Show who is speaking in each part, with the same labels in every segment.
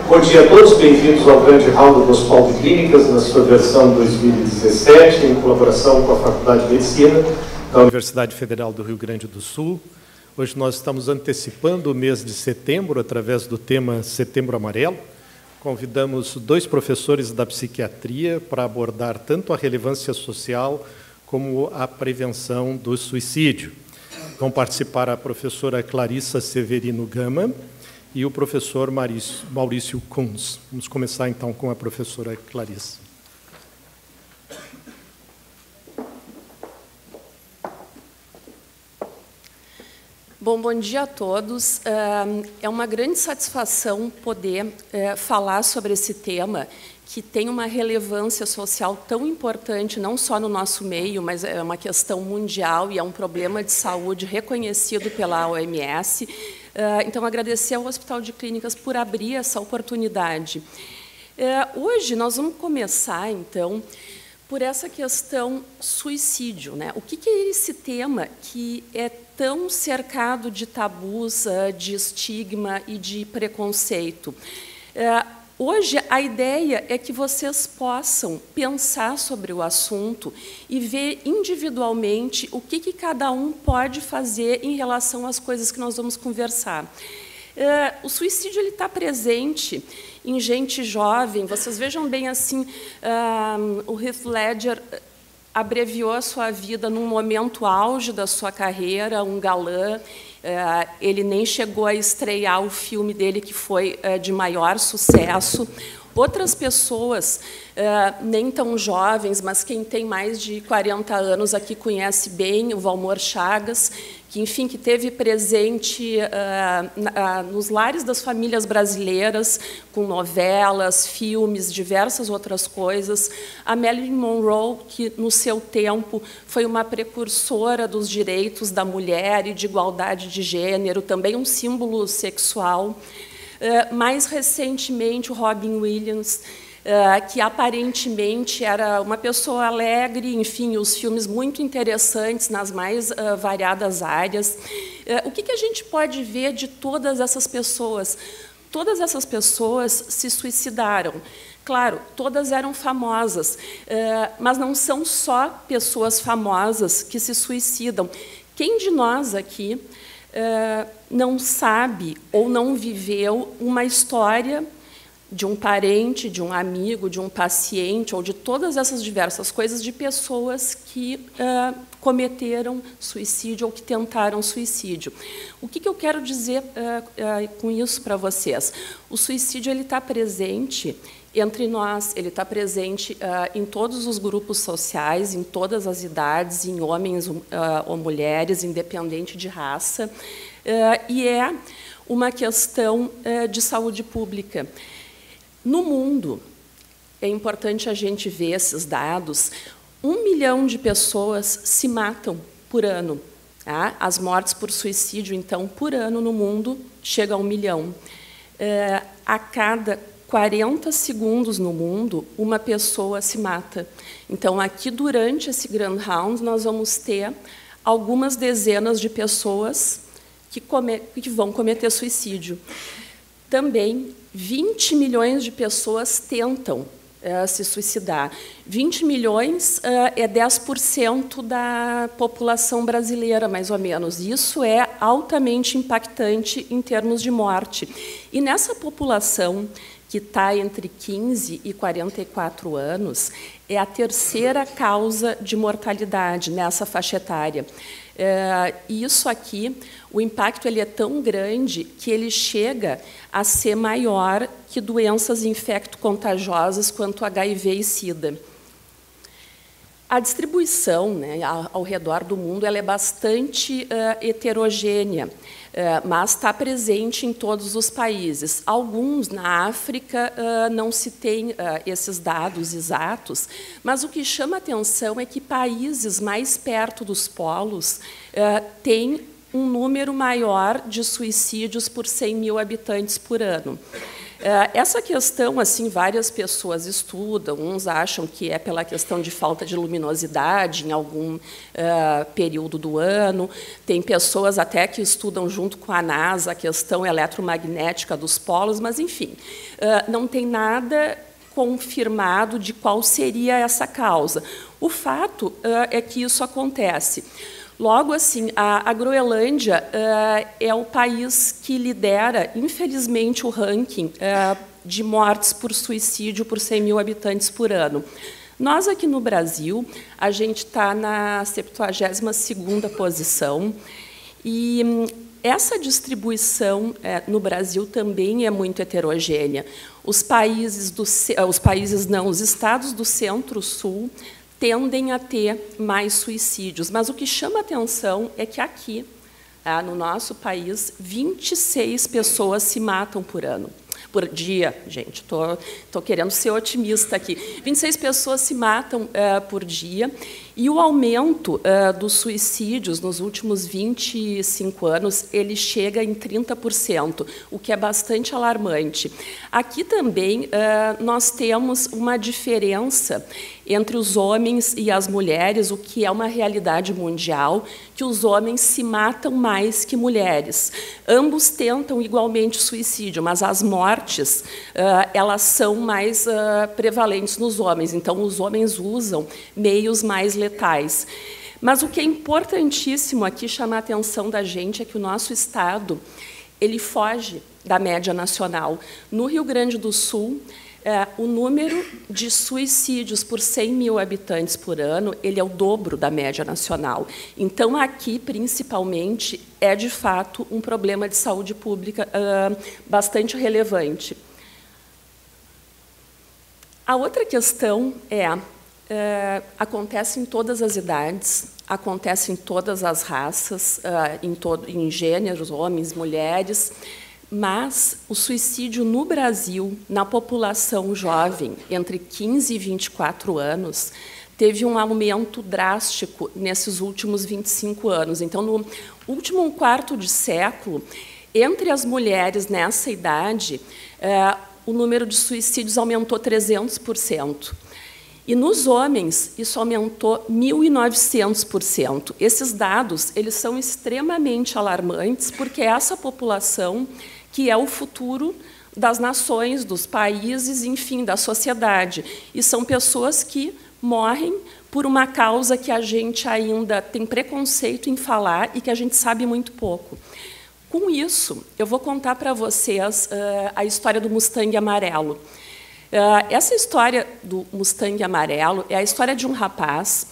Speaker 1: Bom dia a todos, bem-vindos ao grande round do Hospital de Clínicas, na sua versão 2017, em colaboração com a Faculdade de Medicina da Universidade Federal do Rio Grande do Sul. Hoje nós estamos antecipando o mês de setembro, através do tema Setembro Amarelo. Convidamos 2 professores da psiquiatria para abordar tanto a relevância social como a prevenção do suicídio. Vão participar a professora Clarissa Severino Gama e o professor Maurício Kunz. Vamos começar, então, com a professora Clarissa.
Speaker 2: Bom dia a todos. É uma grande satisfação poder falar sobre esse tema, que tem uma relevância social tão importante, não só no nosso meio, mas é uma questão mundial e é um problema de saúde reconhecido pela OMS. Então, agradecer ao Hospital de Clínicas por abrir essa oportunidade. Hoje, nós vamos começar, então, por essa questão suicídio, né? O que é esse tema que é tão cercado de tabus, de estigma e de preconceito? Hoje, a ideia é que vocês possam pensar sobre o assunto e ver individualmente o que cada um pode fazer em relação às coisas que nós vamos conversar. O suicídio está presente em gente jovem. Vocês vejam bem assim, o Heath Ledger abreviou a sua vida num momento auge da sua carreira, um galã. Ele nem chegou a estrear o filme dele, que foi de maior sucesso. Outras pessoas, nem tão jovens, mas quem tem mais de 40 anos aqui conhece bem o Valmor Chagas, que, enfim, que teve presente nos lares das famílias brasileiras, com novelas, filmes, diversas outras coisas. A Marilyn Monroe, que, no seu tempo, foi uma precursora dos direitos da mulher e de igualdade de gênero, também um símbolo sexual. Mais recentemente, o Robin Williams, que aparentemente era uma pessoa alegre, enfim, os filmes muito interessantes nas mais variadas áreas. O que a gente pode ver de todas essas pessoas? Todas essas pessoas se suicidaram. Claro, todas eram famosas, mas não são só pessoas famosas que se suicidam. Quem de nós aqui não sabe ou não viveu uma história de um parente, de um amigo, de um paciente, ou de todas essas diversas coisas, de pessoas que cometeram suicídio ou que tentaram suicídio? O que eu quero dizer com isso para vocês? O suicídio está presente entre nós, ele está presente em todos os grupos sociais, em todas as idades, em homens ou mulheres, independente de raça, e é uma questão de saúde pública. No mundo, é importante a gente ver esses dados, 1 milhão de pessoas se matam por ano. Tá? As mortes por suicídio, então, por ano no mundo, chega a 1 milhão. A cada 40 segundos no mundo, uma pessoa se mata. Então, aqui, durante esse Grand Round, nós vamos ter algumas dezenas de pessoas que vão cometer suicídio. Também, 20 milhões de pessoas tentam se suicidar. 20 milhões é 10% da população brasileira, mais ou menos. Isso é altamente impactante em termos de morte. E nessa população, que está entre 15 e 44 anos, é a terceira causa de mortalidade nessa faixa etária. E isso aqui, o impacto ele é tão grande que ele chega a ser maior que doenças infecto-contagiosas quanto HIV e SIDA. A distribuição, né, ao redor do mundo ela é bastante heterogênea, mas está presente em todos os países. Alguns, na África, não se tem esses dados exatos, mas o que chama atenção é que países mais perto dos polos têm um número maior de suicídios por 100 mil habitantes por ano. Essa questão, assim, várias pessoas estudam, uns acham que é pela questão de falta de luminosidade em algum período do ano, tem pessoas até que estudam junto com a NASA a questão eletromagnética dos polos, mas, enfim, não tem nada confirmado de qual seria essa causa. O fato é que isso acontece. Logo, assim, a Groenlândia é o país que lidera, infelizmente, o ranking de mortes por suicídio por 100 mil habitantes por ano. Nós, aqui no Brasil, a gente está na 72ª posição, e essa distribuição no Brasil também é muito heterogênea. Os estados do Centro-Sul tendem a ter mais suicídios. Mas o que chama atenção é que aqui, no nosso país, 26 pessoas se matam por ano. Por dia, gente, estou querendo ser otimista aqui. 26 pessoas se matam por dia, e o aumento dos suicídios nos últimos 25 anos ele chega em 30%, o que é bastante alarmante. Aqui também nós temos uma diferença entre os homens e as mulheres, o que é uma realidade mundial, que os homens se matam mais que mulheres. Ambos tentam igualmente suicídio, mas as mortes elas são mais prevalentes nos homens. Então, os homens usam meios mais letais. Mas o que é importantíssimo aqui chamar a atenção da gente é que o nosso estado ele foge da média nacional. No Rio Grande do Sul, o número de suicídios por 100 mil habitantes por ano ele é o dobro da média nacional. Então, aqui, principalmente, é, de fato, um problema de saúde pública bastante relevante. A outra questão acontece em todas as idades, acontece em todas as raças, em gêneros, homens, mulheres, mas o suicídio no Brasil, na população jovem, entre 15 e 24 anos, teve um aumento drástico nesses últimos 25 anos. Então, no último quarto de século, entre as mulheres nessa idade, o número de suicídios aumentou 300%. E nos homens, isso aumentou 1.900%. Esses dados eles são extremamente alarmantes, porque essa população que é o futuro das nações, dos países, enfim, da sociedade. E são pessoas que morrem por uma causa que a gente ainda tem preconceito em falar e que a gente sabe muito pouco. Com isso, eu vou contar para vocês a história do Mustang amarelo. Essa história do Mustang amarelo é a história de um rapaz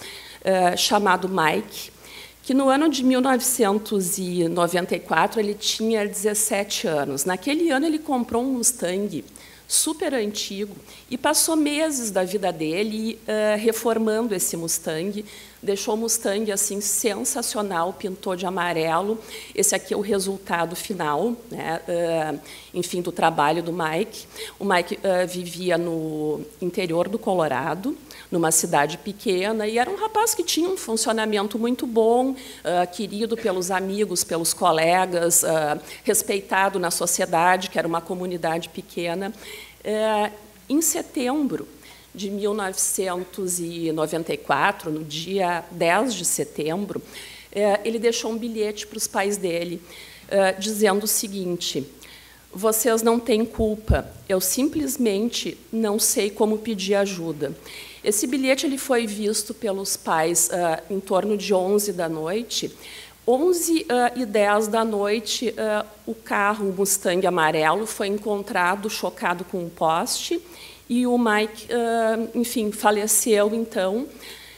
Speaker 2: chamado Mike, que no ano de 1994 ele tinha 17 anos. Naquele ano ele comprou um Mustang super antigo e passou meses da vida dele reformando esse Mustang. Deixou o Mustang assim sensacional, pintou de amarelo. Esse aqui é o resultado final, né, enfim, do trabalho do Mike. O Mike vivia no interior do Colorado, numa cidade pequena, e era um rapaz que tinha um funcionamento muito bom, querido pelos amigos, pelos colegas, respeitado na sociedade, que era uma comunidade pequena. Em setembro de 1994, no dia 10 de setembro, ele deixou um bilhete para os pais dele, dizendo o seguinte: vocês não têm culpa, eu simplesmente não sei como pedir ajuda. Esse bilhete ele foi visto pelos pais em torno de 11 da noite. 11h10 da noite, o carro, o Mustang amarelo, foi encontrado chocado com um poste, e o Mike, enfim, faleceu, então,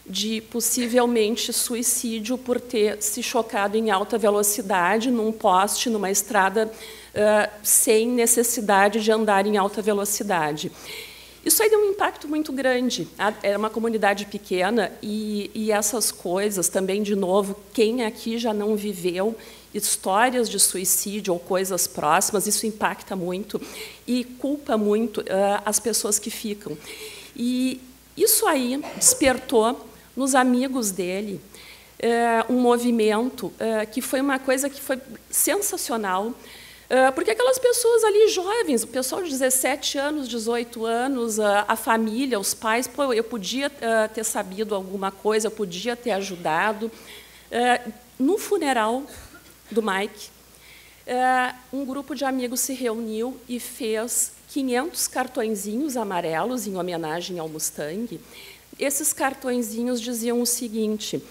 Speaker 2: de possivelmente suicídio por ter se chocado em alta velocidade num poste, numa estrada, sem necessidade de andar em alta velocidade. Isso aí deu um impacto muito grande. Era uma comunidade pequena e essas coisas também, de novo, quem aqui já não viveu histórias de suicídio ou coisas próximas, isso impacta muito e culpa muito as pessoas que ficam. E isso aí despertou nos amigos dele um movimento que foi uma coisa que foi sensacional. Porque aquelas pessoas ali jovens, o pessoal de 17 anos, 18 anos, a família, os pais, pô, eu podia ter sabido alguma coisa, eu podia ter ajudado. No funeral do Mike, um grupo de amigos se reuniu e fez 500 cartõezinhos amarelos em homenagem ao Mustang. Esses cartõezinhos diziam o seguinte: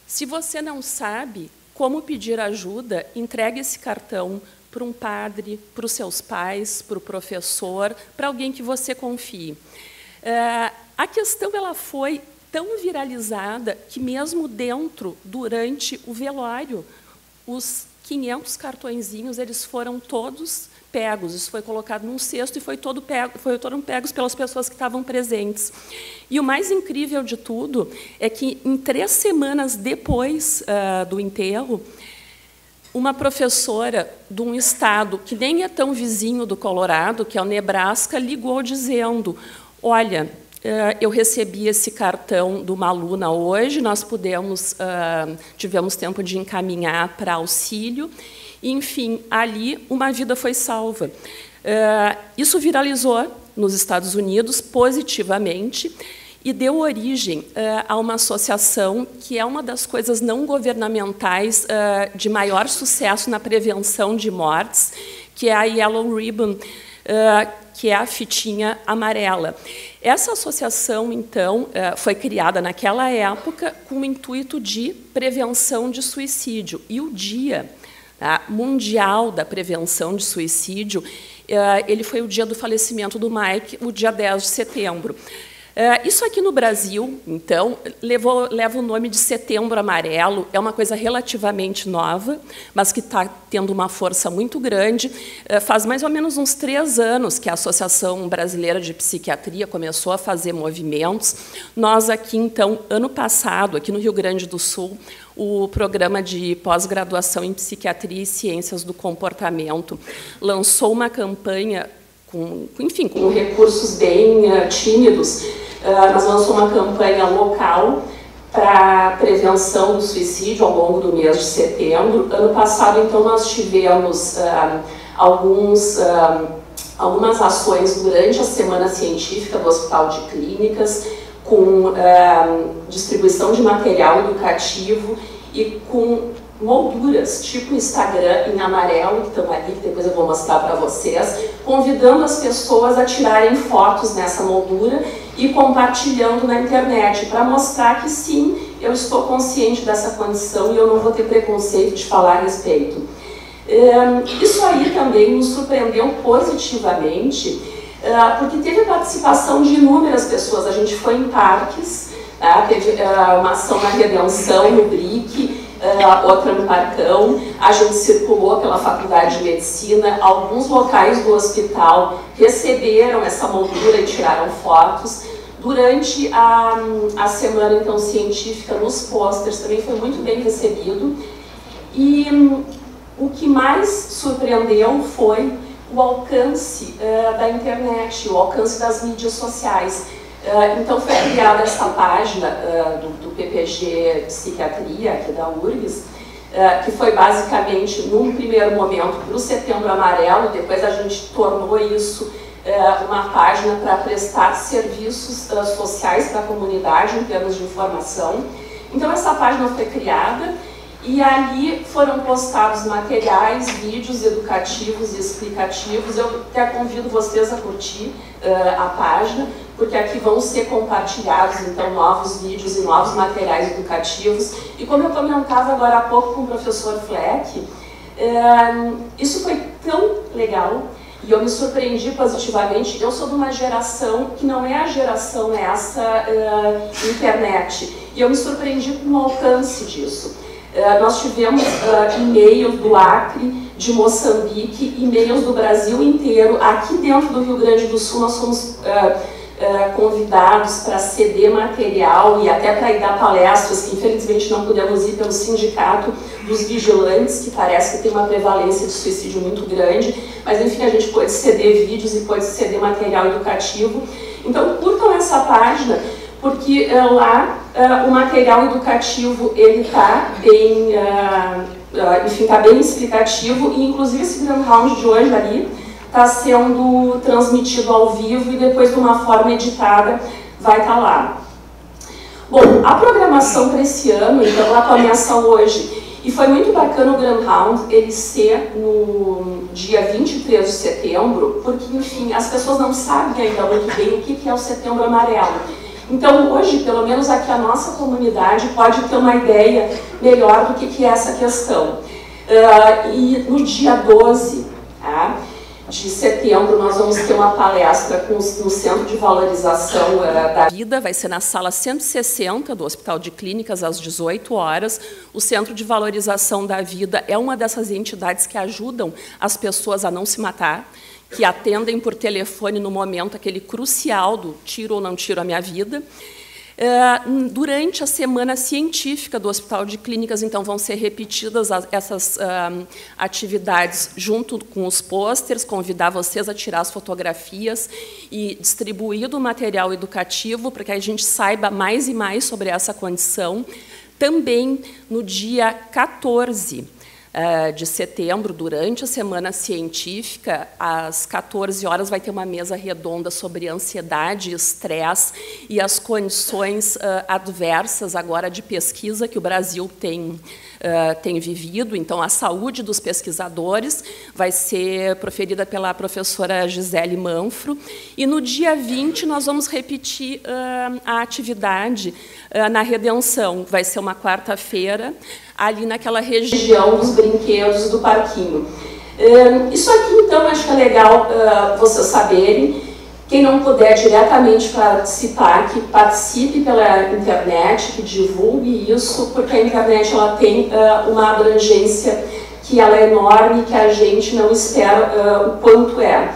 Speaker 2: se você não sabe como pedir ajuda, entregue esse cartão para um padre, para os seus pais, para o professor, para alguém que você confie. A questão ela foi tão viralizada que, mesmo durante o velório, os 500 cartõezinhos eles foram todos pegos. Isso foi colocado num cesto e foram pegos pelas pessoas que estavam presentes. E o mais incrível de tudo é que, em 3 semanas depois do enterro, uma professora de um estado que nem é tão vizinho do Colorado, que é o Nebraska, ligou dizendo: olha, eu recebi esse cartão de uma aluna hoje, nós tivemos tempo de encaminhar para auxílio, e, enfim, ali uma vida foi salva. Isso viralizou nos Estados Unidos positivamente, e deu origem a uma associação que é uma das coisas não governamentais de maior sucesso na prevenção de mortes, que é a Yellow Ribbon, que é a fitinha amarela. Essa associação, então, foi criada naquela época com o intuito de prevenção de suicídio. E o Dia Mundial da Prevenção de Suicídio, ele foi o dia do falecimento do Mike, o dia 10 de setembro. Isso aqui no Brasil, então, leva o nome de Setembro Amarelo. É uma coisa relativamente nova, mas que está tendo uma força muito grande. Faz mais ou menos uns 3 anos que a Associação Brasileira de Psiquiatria começou a fazer movimentos. Nós aqui, então, ano passado, aqui no Rio Grande do Sul, o programa de pós-graduação em Psiquiatria e Ciências do Comportamento lançou uma campanha com recursos bem tímidos. Nós lançamos uma campanha local para prevenção do suicídio ao longo do mês de setembro. Ano passado, então, nós tivemos algumas ações durante a Semana Científica do Hospital de Clínicas, com distribuição de material educativo e com molduras, tipo Instagram, em amarelo, que estão ali, que depois eu vou mostrar para vocês, convidando as pessoas a tirarem fotos nessa moldura e compartilhando na internet, para mostrar que, sim, eu estou consciente dessa condição e eu não vou ter preconceito de falar a respeito. Isso aí também nos surpreendeu positivamente, porque teve a participação de inúmeras pessoas. A gente foi em parques, teve uma ação na Redenção, no BRIC, outra no Parcão, a gente circulou pela Faculdade de Medicina, alguns locais do hospital receberam essa moldura e tiraram fotos. Durante a semana, então, científica, nos posters também foi muito bem recebido. E o que mais surpreendeu foi o alcance da internet, o alcance das mídias sociais. Então, foi criada essa página do PPG Psiquiatria, aqui da URGS, que foi basicamente, num primeiro momento, para o Setembro Amarelo. Depois a gente tornou isso uma página para prestar serviços sociais para a comunidade, em termos de informação. Então, essa página foi criada e ali foram postados materiais, vídeos educativos e explicativos. Eu até convido vocês a curtir a página, porque aqui vão ser compartilhados, então, novos vídeos e novos materiais educativos. E como eu comentava agora há pouco com o professor Fleck, isso foi tão legal e eu me surpreendi positivamente. Eu sou de uma geração que não é a geração nessa internet, e eu me surpreendi com o alcance disso. Nós tivemos e-mails do Acre, de Moçambique, e-mails do Brasil inteiro. Aqui dentro do Rio Grande do Sul nós fomos convidados para ceder material e até para ir dar palestras, que infelizmente não pudemos ir pelo Sindicato dos Vigilantes, que parece que tem uma prevalência de suicídio muito grande, mas enfim, a gente pôde ceder vídeos e pôde ceder material educativo. Então, curtam essa página, porque lá o material educativo ele está enfim, está bem explicativo, e inclusive esse Grand Round de hoje ali está sendo transmitido ao vivo e depois de uma forma editada vai estar lá. Bom, a programação para esse ano, então, ela começa hoje. E foi muito bacana o Grand Round ele ser no dia 23 de setembro, porque, enfim, as pessoas não sabem ainda muito bem o que é o Setembro Amarelo. Então, hoje, pelo menos aqui a nossa comunidade pode ter uma ideia melhor do que é essa questão. E no dia 12 de setembro, nós vamos ter uma palestra no Centro de Valorização da Vida, vai ser na sala 160 do Hospital de Clínicas, às 18 horas. O Centro de Valorização da Vida é uma dessas entidades que ajudam as pessoas a não se matar, que atendem por telefone no momento aquele crucial do tiro ou não tiro a minha vida. Durante a semana científica do Hospital de Clínicas, então, vão ser repetidas essas atividades junto com os pôsteres, convidar vocês a tirar as fotografias e distribuir o material educativo para que a gente saiba mais e mais sobre essa condição. Também, no dia 14 de setembro, durante a Semana Científica, às 14 horas, vai ter uma mesa redonda sobre ansiedade, estresse e as condições adversas agora de pesquisa que o Brasil tem vivido. Então, a saúde dos pesquisadores vai ser proferida pela professora Gisele Manfro. E no dia 20, nós vamos repetir a atividade na Redenção. Vai ser uma quarta-feira, ali naquela região dos brinquedos do parquinho. Isso aqui, então, acho que é legal vocês saberem. Quem não puder diretamente participar, que participe pela internet, que divulgue isso, porque a internet ela tem uma abrangência que ela é enorme, que a gente não espera o quanto é.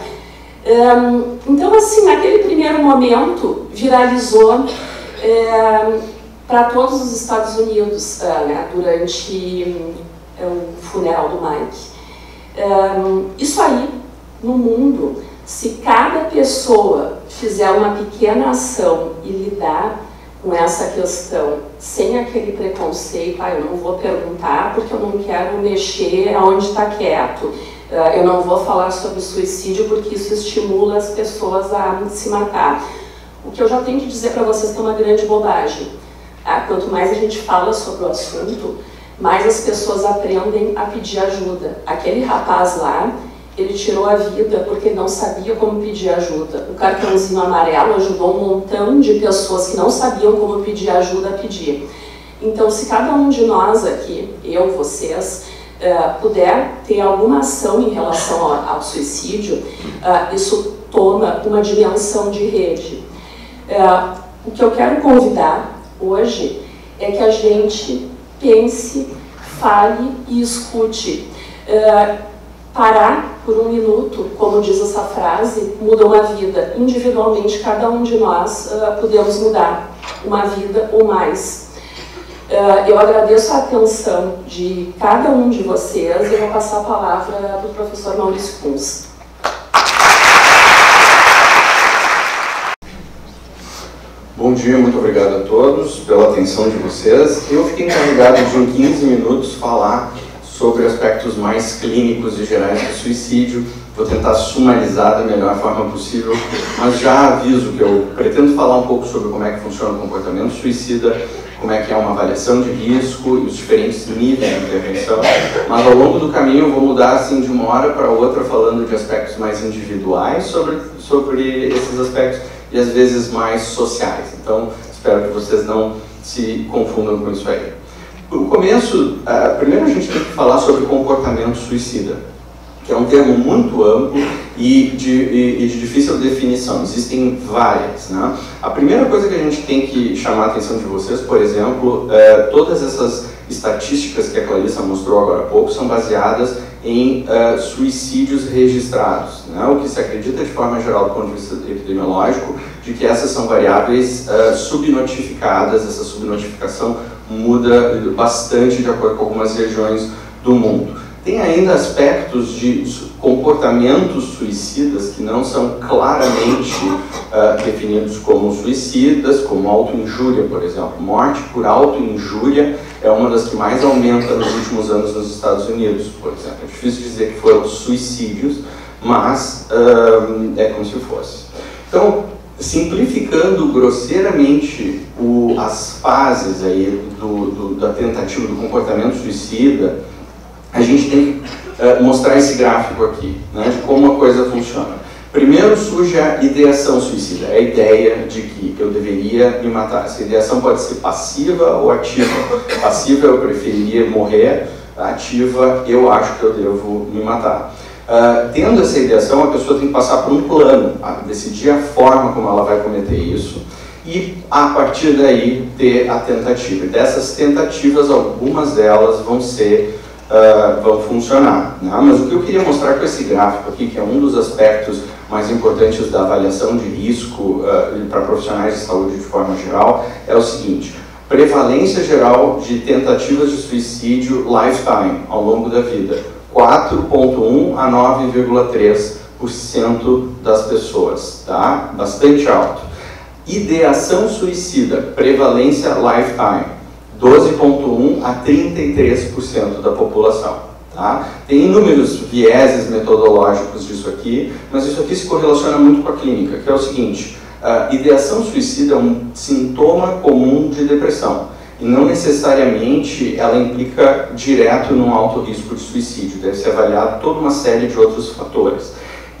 Speaker 2: Então, assim, naquele primeiro momento, viralizou para todos os Estados Unidos, durante o funeral do Mike. Isso aí, no mundo, se cada pessoa fizer uma pequena ação e lidar com essa questão sem aquele preconceito, eu não vou perguntar porque eu não quero mexer aonde está quieto, eu não vou falar sobre suicídio porque isso estimula as pessoas a se matar. O que eu já tenho que dizer para vocês que é uma grande bobagem. Quanto mais a gente fala sobre o assunto, mais as pessoas aprendem a pedir ajuda. Aquele rapaz lá, ele tirou a vida porque não sabia como pedir ajuda. O cartãozinho amarelo ajudou um montão de pessoas que não sabiam como pedir ajuda a pedir. Então, se cada um de nós aqui, eu, vocês, puder ter alguma ação em relação ao suicídio, isso toma uma dimensão de rede. O que eu quero convidar hoje é que a gente pense, fale e escute. Parar por um minuto, como diz essa frase, muda uma vida. Individualmente, cada um de nós podemos mudar uma vida ou mais. Eu agradeço a atenção de cada um de vocês e vou passar a palavra para o professor Maurício Kunz.
Speaker 3: Bom dia, muito obrigado a todos pela atenção de vocês. Eu fiquei encarregado de em 15 minutos falar sobre aspectos mais clínicos e gerais do suicídio. Vou tentar sumarizar da melhor forma possível, mas já aviso que eu pretendo falar um pouco sobre como é que funciona o comportamento suicida, como é que é uma avaliação de risco e os diferentes níveis de intervenção, mas ao longo do caminho eu vou mudar assim de uma hora para outra falando de aspectos mais individuais sobre esses aspectos e às vezes mais sociais. Então, espero que vocês não se confundam com isso aí. No começo, primeiro a gente tem que falar sobre comportamento suicida, que é um termo muito amplo e de difícil definição. Existem várias, né? A primeira coisa que a gente tem que chamar a atenção de vocês, por exemplo, todas essas estatísticas que a Clarissa mostrou agora há pouco são baseadas em suicídios registrados, né? O que se acredita de forma geral do ponto de vista epidemiológico, de que essas são variáveis subnotificadas. Essa subnotificação muda bastante de acordo com algumas regiões do mundo. Tem ainda aspectos de comportamentos suicidas que não são claramente definidos como suicidas, como autoinjúria, por exemplo. Morte por autoinjúria é uma das que mais aumenta nos últimos anos nos Estados Unidos, por exemplo. É difícil dizer que foram suicídios, mas é como se fosse. Então, simplificando grosseiramente as fases aí da tentativa do comportamento suicida, a gente tem que mostrar esse gráfico aqui, né, de como a coisa funciona. Primeiro surge a ideação suicida, é a ideia de que eu deveria me matar. Essa ideação pode ser passiva ou ativa. Passiva, eu preferiria morrer. Ativa, eu acho que eu devo me matar. Tendo essa ideação, a pessoa tem que passar por um plano, decidir a forma como ela vai cometer isso e, a partir daí, ter a tentativa. E dessas tentativas, algumas delas vão funcionar, né? Mas o que eu queria mostrar com esse gráfico aqui, que é um dos aspectos mais importantes da avaliação de risco para profissionais de saúde de forma geral, é o seguinte: prevalência geral de tentativas de suicídio lifetime, ao longo da vida, 4,1 a 9,3% das pessoas, tá? Bastante alto. Ideação suicida, prevalência lifetime, 12,1 a 33% da população. Tá? Tem inúmeros vieses metodológicos disso aqui, mas isso aqui se correlaciona muito com a clínica, que é o seguinte: ideação suicida é um sintoma comum de depressão, e não necessariamente ela implica direto num alto risco de suicídio, deve ser avaliado toda uma série de outros fatores.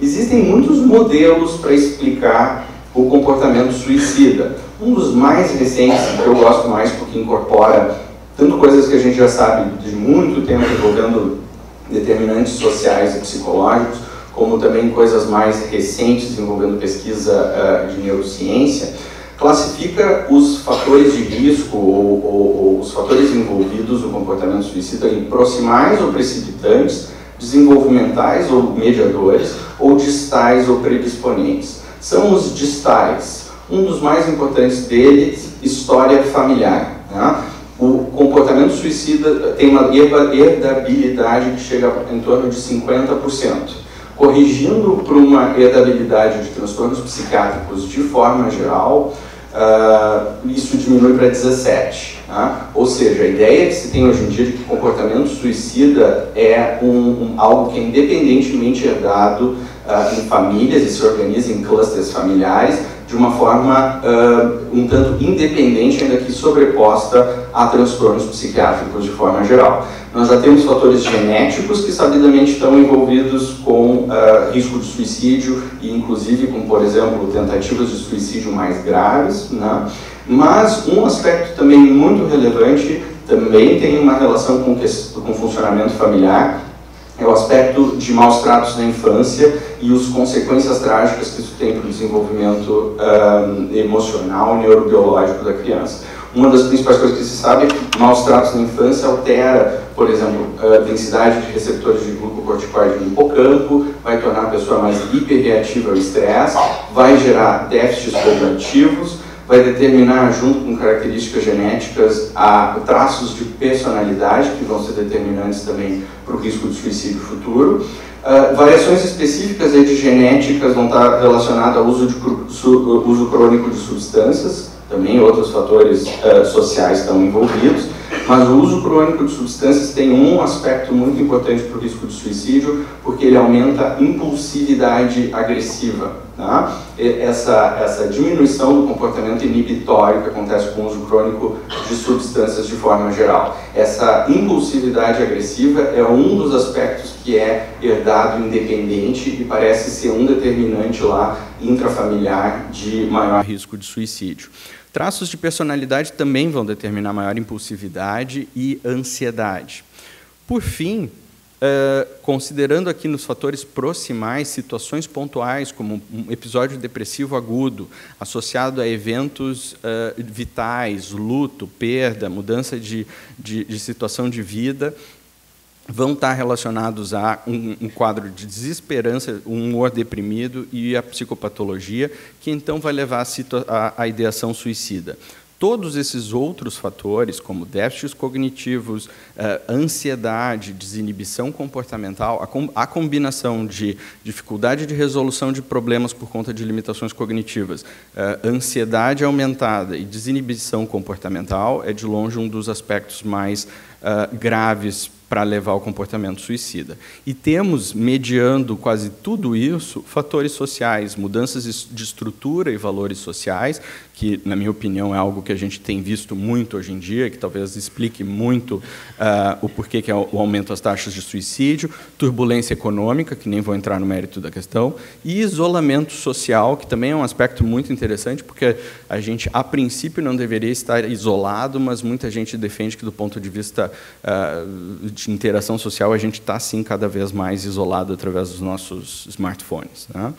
Speaker 3: Existem muitos modelos para explicar o comportamento suicida. Um dos mais recentes, que eu gosto mais porque incorpora tanto coisas que a gente já sabe de muito tempo envolvendo determinantes sociais e psicológicos, como também coisas mais recentes envolvendo pesquisa de neurociência, classifica os fatores de risco ou os fatores envolvidos no comportamento suicida em proximais ou precipitantes, desenvolvimentais ou mediadores, ou distais ou predisponentes. São os distais. Um dos mais importantes deles, história familiar, né? O comportamento suicida tem uma herdabilidade que chega em torno de 50%. Corrigindo para uma herdabilidade de transtornos psiquiátricos de forma geral, isso diminui para 17%. Né? Ou seja, a ideia que se tem hoje em dia de que comportamento suicida é algo que é independentemente herdado em famílias e se organiza em clusters familiares de uma forma um tanto independente, ainda que sobreposta a transtornos psiquiátricos de forma geral. Nós já temos fatores genéticos que sabidamente estão envolvidos com risco de suicídio e inclusive com, por exemplo, tentativas de suicídio mais graves, né? Mas um aspecto também muito relevante, também tem uma relação com o funcionamento familiar, é o aspecto de maus tratos na infância e as consequências trágicas que isso tem para o desenvolvimento emocional, neurobiológico da criança. Uma das principais coisas que se sabe é que maus tratos na infância altera, por exemplo, a densidade de receptores de glucocorticoide no hipocampo, vai tornar a pessoa mais hiperreativa ao estresse, vai gerar déficits cognitivos, vai determinar, junto com características genéticas, traços de personalidade que vão ser determinantes também para o risco de suicídio futuro. Variações específicas de genéticas vão estar relacionadas ao uso crônico de substâncias, também outros fatores sociais estão envolvidos, mas o uso crônico de substâncias tem um aspecto muito importante para o risco de suicídio, porque ele aumenta a impulsividade agressiva. Tá? Essa diminuição do comportamento inibitório que acontece com o uso crônico de substâncias de forma geral. Essa impulsividade agressiva é um dos aspectos que é herdado independente e parece ser um determinante lá intrafamiliar de maior risco de suicídio. Traços de personalidade também vão determinar maior impulsividade e ansiedade. Por fim, considerando aqui nos fatores proximais, situações pontuais, como um episódio depressivo agudo, associado a eventos vitais, luto, perda, mudança de situação de vida, vão estar relacionados a um quadro de desesperança, um humor deprimido e a psicopatologia, que então vai levar à ideação suicida.
Speaker 4: Todos esses outros fatores, como déficits cognitivos, ansiedade, desinibição comportamental, a combinação de dificuldade de resolução de problemas por conta de limitações cognitivas, ansiedade aumentada e desinibição comportamental é, de longe, um dos aspectos mais graves para levar ao comportamento suicida. E temos, mediando quase tudo isso, fatores sociais, mudanças de estrutura e valores sociais, que, na minha opinião, é algo que a gente tem visto muito hoje em dia, que talvez explique muito o porquê que é o aumento das taxas de suicídio, turbulência econômica, que nem vou entrar no mérito da questão, e isolamento social, que também é um aspecto muito interessante, porque a gente, a princípio, não deveria estar isolado, mas muita gente defende que, do ponto de vista de interação social, a gente está, sim, cada vez mais isolado através dos nossos smartphones, né?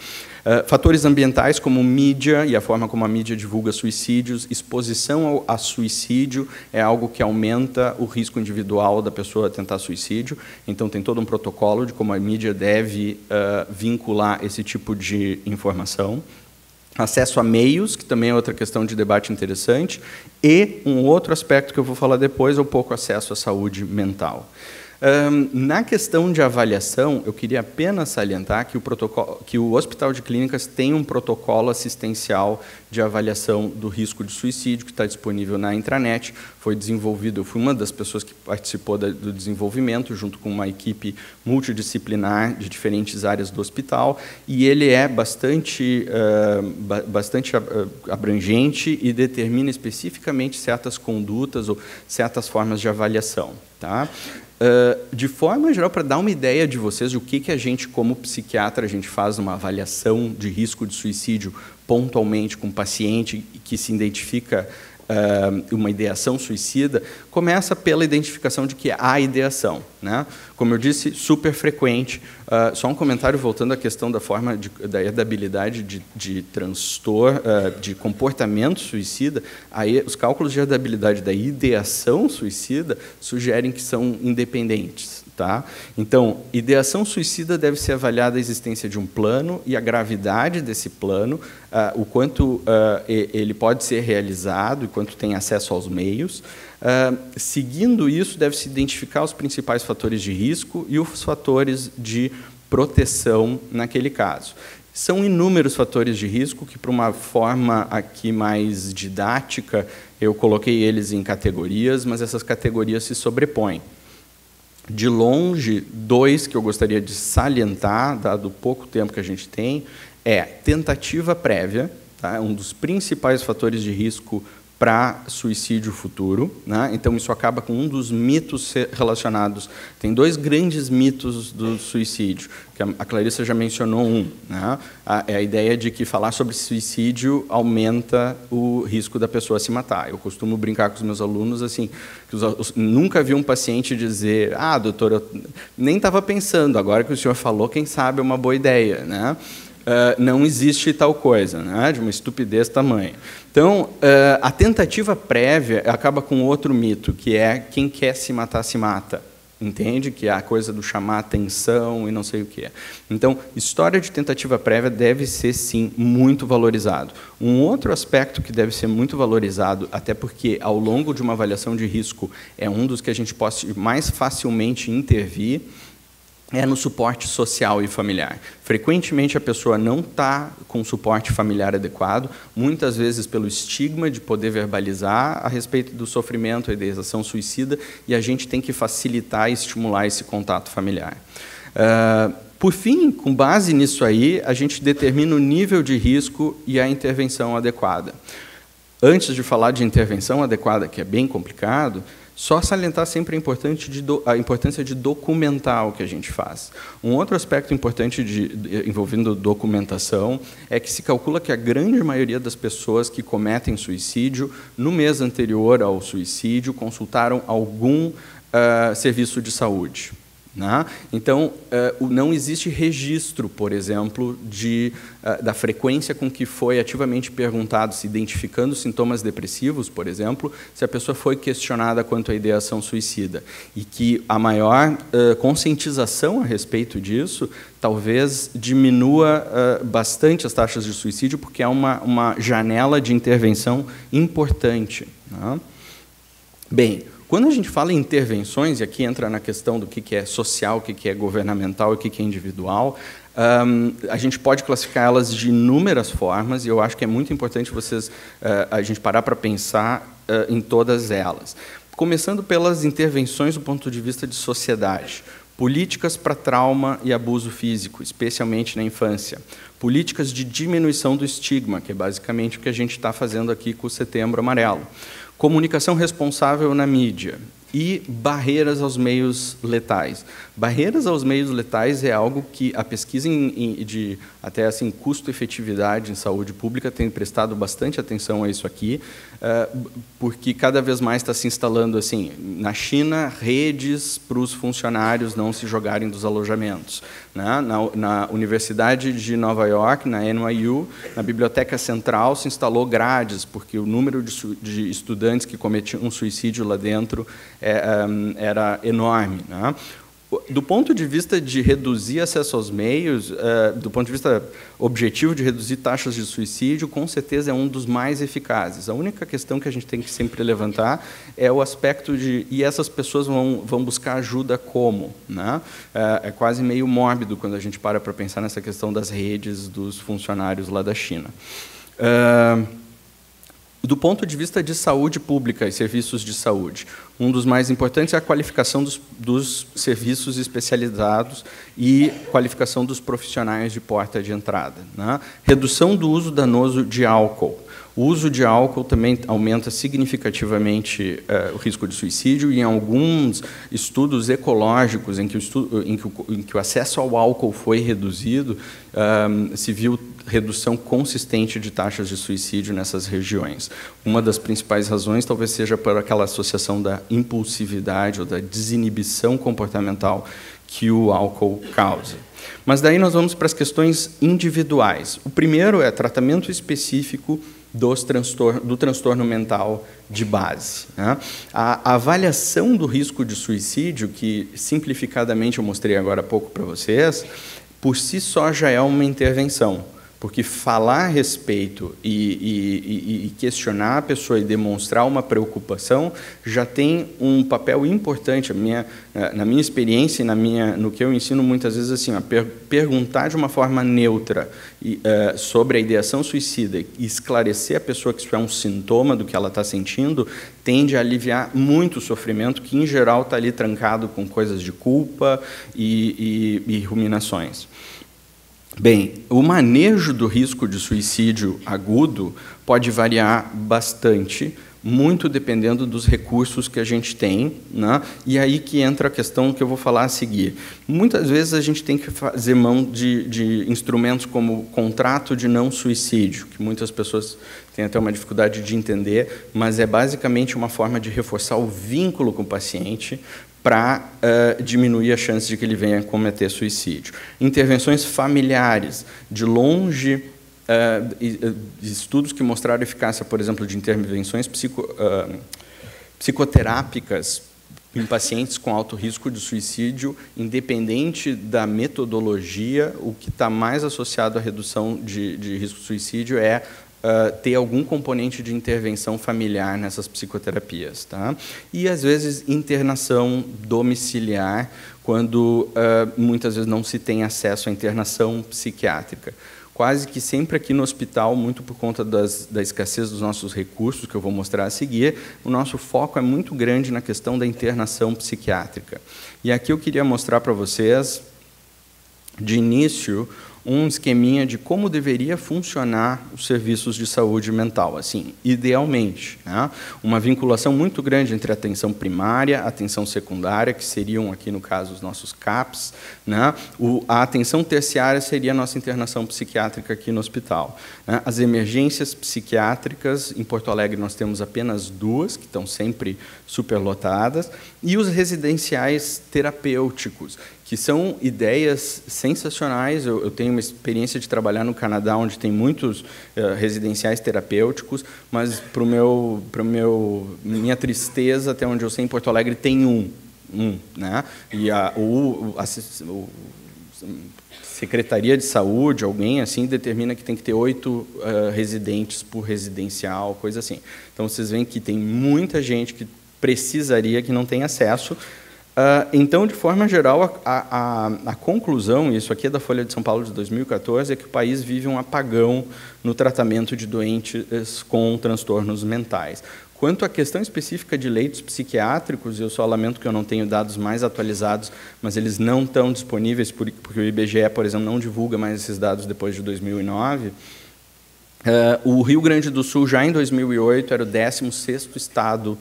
Speaker 4: Fatores ambientais, como mídia e a forma como a mídia divulga suicídios, exposição a suicídio é algo que aumenta o risco individual da pessoa tentar suicídio, então tem todo um protocolo de como a mídia deve vincular esse tipo de informação. Acesso a meios, que também é outra questão de debate interessante, e um outro aspecto que eu vou falar depois é o pouco acesso à saúde mental. Na questão de avaliação, eu queria apenas salientar que o Hospital de Clínicas tem um protocolo assistencial de avaliação do risco de suicídio, que está disponível na intranet, foi desenvolvido, eu fui uma das pessoas que participou do desenvolvimento, junto com uma equipe multidisciplinar de diferentes áreas do hospital, e ele é bastante abrangente e determina especificamente certas condutas ou certas formas de avaliação, tá? De forma geral, para dar uma ideia de vocês de o que a gente, como psiquiatra, a gente faz uma avaliação de risco de suicídio pontualmente com um paciente que se identifica uma ideação suicida, começa pela identificação de que há ideação, né? Como eu disse, super frequente. Só um comentário voltando à questão da forma da herdabilidade de transtorno, de comportamento suicida. Aí, os cálculos de herdabilidade da ideação suicida sugerem que são independentes, tá? Então, ideação suicida deve ser avaliada a existência de um plano e a gravidade desse plano, o quanto ele pode ser realizado e quanto tem acesso aos meios. Seguindo isso, deve-se identificar os principais fatores de risco e os fatores de proteção naquele caso. São inúmeros fatores de risco que, para uma forma aqui mais didática, eu coloquei eles em categorias, mas essas categorias se sobrepõem. De longe, dois que eu gostaria de salientar, dado o pouco tempo que a gente tem, é tentativa prévia, tá? Um dos principais fatores de risco para suicídio futuro, né? Então, isso acaba com um dos mitos relacionados. Tem dois grandes mitos do suicídio, que a Clarissa já mencionou um, né? É a ideia de que falar sobre suicídio aumenta o risco da pessoa se matar. Eu costumo brincar com os meus alunos assim, que nunca vi um paciente dizer: ah, doutor, eu nem estava pensando, agora que o senhor falou, quem sabe é uma boa ideia, né? Não existe tal coisa, né? De uma estupidez tamanha. Então, a tentativa prévia acaba com outro mito, que é quem quer se matar, se mata. Entende? Que é a coisa do chamar atenção e não sei o que é. Então, história de tentativa prévia deve ser, sim, muito valorizado. Um outro aspecto que deve ser muito valorizado, até porque, ao longo de uma avaliação de risco, é um dos que a gente pode mais facilmente intervir, é no suporte social e familiar. Frequentemente, a pessoa não está com suporte familiar adequado, muitas vezes pelo estigma de poder verbalizar a respeito do sofrimento, a ideação suicida, e a gente tem que facilitar e estimular esse contato familiar. Por fim, com base nisso aí, a gente determina o nível de risco e a intervenção adequada. Antes de falar de intervenção adequada, que é bem complicado, só salientar sempre a importância de documentar o que a gente faz. Um outro aspecto importante envolvendo documentação é que se calcula que a grande maioria das pessoas que cometem suicídio, no mês anterior ao suicídio, consultaram algum serviço de saúde. né? Então, não existe registro, por exemplo, da frequência com que foi ativamente perguntado, se identificando sintomas depressivos, por exemplo, se a pessoa foi questionada quanto à ideação suicida. E que a maior conscientização a respeito disso talvez diminua bastante as taxas de suicídio, porque é uma janela de intervenção importante, né? Bem, quando a gente fala em intervenções, e aqui entra na questão do que é social, o que é governamental e o que é individual, a gente pode classificar elas de inúmeras formas, e eu acho que é muito importante a gente parar para pensar em todas elas. Começando pelas intervenções do ponto de vista de sociedade. Políticas para trauma e abuso físico, especialmente na infância. Políticas de diminuição do estigma, que é basicamente o que a gente está fazendo aqui com o Setembro Amarelo. Comunicação responsável na mídia e barreiras aos meios letais. Barreiras aos meios letais é algo que a pesquisa de até assim custo-efetividade em saúde pública tem prestado bastante atenção a isso aqui, porque cada vez mais está se instalando assim na China redes para os funcionários não se jogarem dos alojamentos, né? Na Universidade de Nova York, na NYU, na Biblioteca Central se instalou grades porque o número de estudantes que cometiam um suicídio lá dentro era enorme, né? Do ponto de vista de reduzir acesso aos meios, do ponto de vista objetivo de reduzir taxas de suicídio, com certeza é um dos mais eficazes. A única questão que a gente tem que sempre levantar é o aspecto de... E essas pessoas vão buscar ajuda como, né? É quase meio mórbido quando a gente para pensar nessa questão das redes dos funcionários lá da China. Do ponto de vista de saúde pública e serviços de saúde, um dos mais importantes é a qualificação dos serviços especializados e qualificação dos profissionais de porta de entrada, né? Redução do uso danoso de álcool. O uso de álcool também aumenta significativamente o risco de suicídio, e em alguns estudos ecológicos em que o acesso ao álcool foi reduzido, se viu redução consistente de taxas de suicídio nessas regiões. Uma das principais razões talvez seja por aquela associação da impulsividade ou da desinibição comportamental que o álcool causa. Mas daí nós vamos para as questões individuais. O primeiro é tratamento específico do transtorno mental de base, né? A avaliação do risco de suicídio, que simplificadamente eu mostrei agora há pouco para vocês, por si só já é uma intervenção, porque falar a respeito e questionar a pessoa e demonstrar uma preocupação já tem um papel importante. Na minha experiência e no que eu ensino muitas vezes, assim, perguntar de uma forma neutra sobre a ideação suicida e esclarecer a pessoa que isso é um sintoma do que ela está sentindo, tende a aliviar muito o sofrimento, que em geral está ali trancado com coisas de culpa e ruminações. Bem, o manejo do risco de suicídio agudo pode variar bastante, muito dependendo dos recursos que a gente tem, né? E aí que entra a questão que eu vou falar a seguir. Muitas vezes a gente tem que fazer mão de instrumentos como contrato de não suicídio, que muitas pessoas têm até uma dificuldade de entender, mas é basicamente uma forma de reforçar o vínculo com o paciente para diminuir a chance de que ele venha a cometer suicídio. Intervenções familiares, de longe, estudos que mostraram eficácia, por exemplo, de intervenções psicoterápicas em pacientes com alto risco de suicídio, independente da metodologia, o que está mais associado à redução de risco de suicídio é ter algum componente de intervenção familiar nessas psicoterapias, tá? E, às vezes, internação domiciliar, quando muitas vezes não se tem acesso à internação psiquiátrica. Quase que sempre aqui no hospital, muito por conta da escassez dos nossos recursos, que eu vou mostrar a seguir, o nosso foco é muito grande na questão da internação psiquiátrica. E aqui eu queria mostrar para vocês, de início, um esqueminha de como deveria funcionar os serviços de saúde mental, assim, idealmente, né? Uma vinculação muito grande entre a atenção primária, a atenção secundária, que seriam, aqui no caso, os nossos CAPs, né? A atenção terciária seria a nossa internação psiquiátrica aqui no hospital, né? As emergências psiquiátricas, em Porto Alegre nós temos apenas 2, que estão sempre superlotadas, e os residenciais terapêuticos, que são ideias sensacionais. Eu tenho uma experiência de trabalhar no Canadá, onde tem muitos residenciais terapêuticos, mas, para minha tristeza, até onde eu sei, em Porto Alegre tem um, né? E a Secretaria de Saúde, alguém assim, determina que tem que ter 8 residentes por residencial, coisa assim. Então, vocês veem que tem muita gente que precisaria, que não tem acesso. Então, de forma geral, a conclusão, isso aqui é da Folha de São Paulo de 2014, é que o país vive um apagão no tratamento de doentes com transtornos mentais. Quanto à questão específica de leitos psiquiátricos, eu só lamento que eu não tenho dados mais atualizados, mas eles não estão disponíveis, porque o IBGE, por exemplo, não divulga mais esses dados depois de 2009, o Rio Grande do Sul, já em 2008, era o 16º estado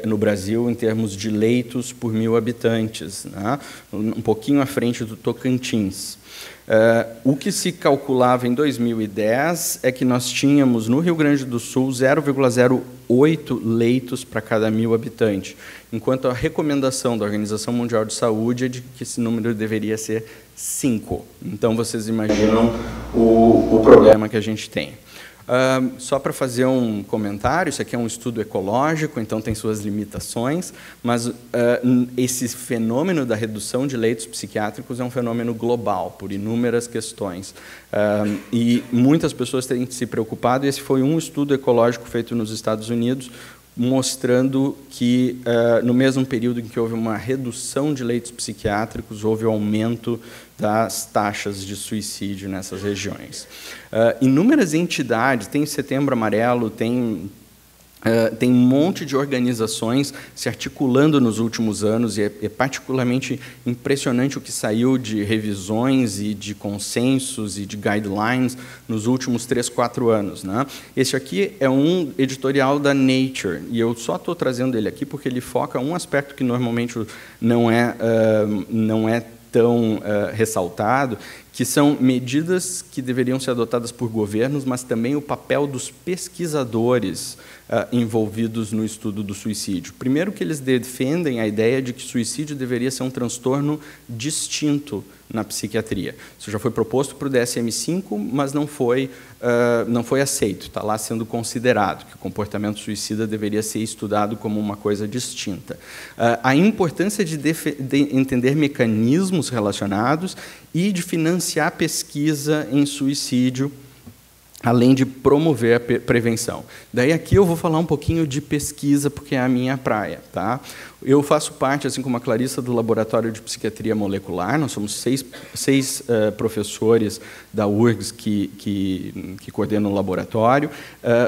Speaker 4: no Brasil em termos de leitos por 1.000 habitantes, né? Um pouquinho à frente do Tocantins. O que se calculava em 2010 é que nós tínhamos, no Rio Grande do Sul, 0,08 leitos para cada 1.000 habitantes, enquanto a recomendação da Organização Mundial de Saúde é de que esse número deveria ser 5. Então, vocês imaginam o problema que a gente tem. Só para fazer um comentário, isso aqui é um estudo ecológico, então tem suas limitações, mas esse fenômeno da redução de leitos psiquiátricos é um fenômeno global, por inúmeras questões. E muitas pessoas têm se preocupado, e esse foi um estudo ecológico feito nos Estados Unidos, mostrando que, no mesmo período em que houve uma redução de leitos psiquiátricos, houve aumento das taxas de suicídio nessas regiões. Inúmeras entidades, tem Setembro Amarelo, tem um monte de organizações se articulando nos últimos anos, e é particularmente impressionante o que saiu de revisões e de consensos e de guidelines nos últimos 3, 4 anos, né? Esse aqui é um editorial da Nature, e eu só estou trazendo ele aqui porque ele foca um aspecto que normalmente não é tão ressaltado, que são medidas que deveriam ser adotadas por governos, mas também o papel dos pesquisadores envolvidos no estudo do suicídio. Primeiro, que eles defendem a ideia de que suicídio deveria ser um transtorno distinto na psiquiatria. Isso já foi proposto para o DSM-5, mas não foi aceito, está lá sendo considerado, que o comportamento suicida deveria ser estudado como uma coisa distinta. A importância de entender mecanismos relacionados e de financiar pesquisa em suicídio, além de promover a prevenção. Daí aqui eu vou falar um pouquinho de pesquisa, porque é a minha praia, tá? Eu faço parte, assim como a Clarissa, do Laboratório de Psiquiatria Molecular. Nós somos seis professores da URGS que coordenam o laboratório.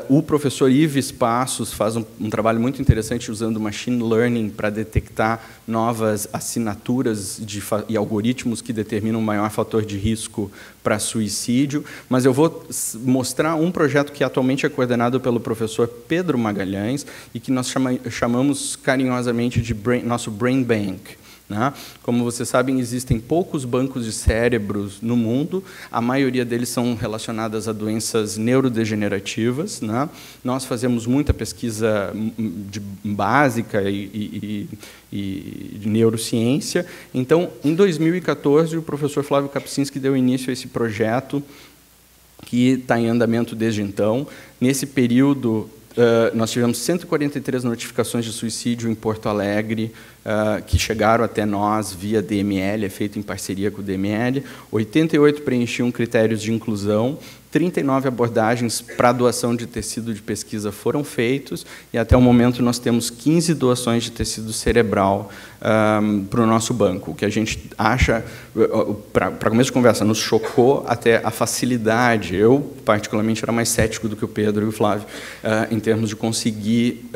Speaker 4: O professor Ives Passos faz um trabalho muito interessante usando machine learning para detectar novas assinaturas e algoritmos que determinam o maior fator de risco para suicídio. Mas eu vou mostrar um projeto que atualmente é coordenado pelo professor Pedro Magalhães e que nós chamamos carinhosamente de nosso Brain Bank, né? Como vocês sabem, existem poucos bancos de cérebros no mundo, a maioria deles são relacionadas a doenças neurodegenerativas, né? Nós fazemos muita pesquisa básica e de neurociência. Então, em 2014, o professor Flávio Kapczynski deu início a esse projeto, que está em andamento desde então. Nesse período, nós tivemos 143 notificações de suicídio em Porto Alegre, que chegaram até nós via DML, é feito em parceria com o DML, 88 preenchiam critérios de inclusão, 39 abordagens para doação de tecido de pesquisa foram feitos, e até o momento nós temos 15 doações de tecido cerebral para o nosso banco. O que a gente acha, para começo de conversa, nos chocou até a facilidade. Eu, particularmente, era mais cético do que o Pedro e o Flávio, em termos de conseguir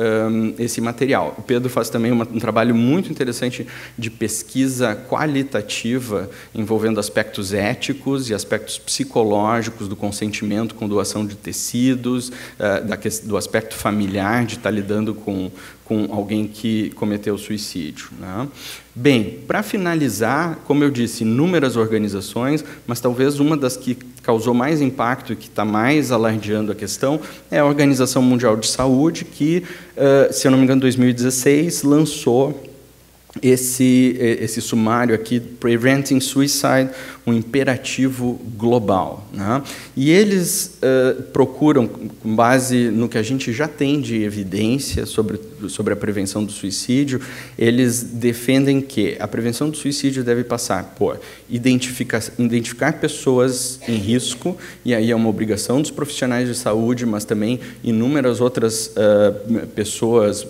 Speaker 4: esse material. O Pedro faz também um trabalho muito muito interessante de pesquisa qualitativa envolvendo aspectos éticos e aspectos psicológicos do consentimento com doação de tecidos, do aspecto familiar, de estar lidando com alguém que cometeu suicídio, né? Bem, para finalizar, como eu disse, inúmeras organizações, mas talvez uma das que causou mais impacto e que está mais alardeando a questão é a Organização Mundial de Saúde, que, se eu não me engano, em 2016, lançou esse sumário aqui, Preventing Suicide, um imperativo global, né? E eles procuram, com base no que a gente já tem de evidência sobre a prevenção do suicídio, eles defendem que a prevenção do suicídio deve passar por identificar pessoas em risco, e aí é uma obrigação dos profissionais de saúde, mas também inúmeras outras pessoas,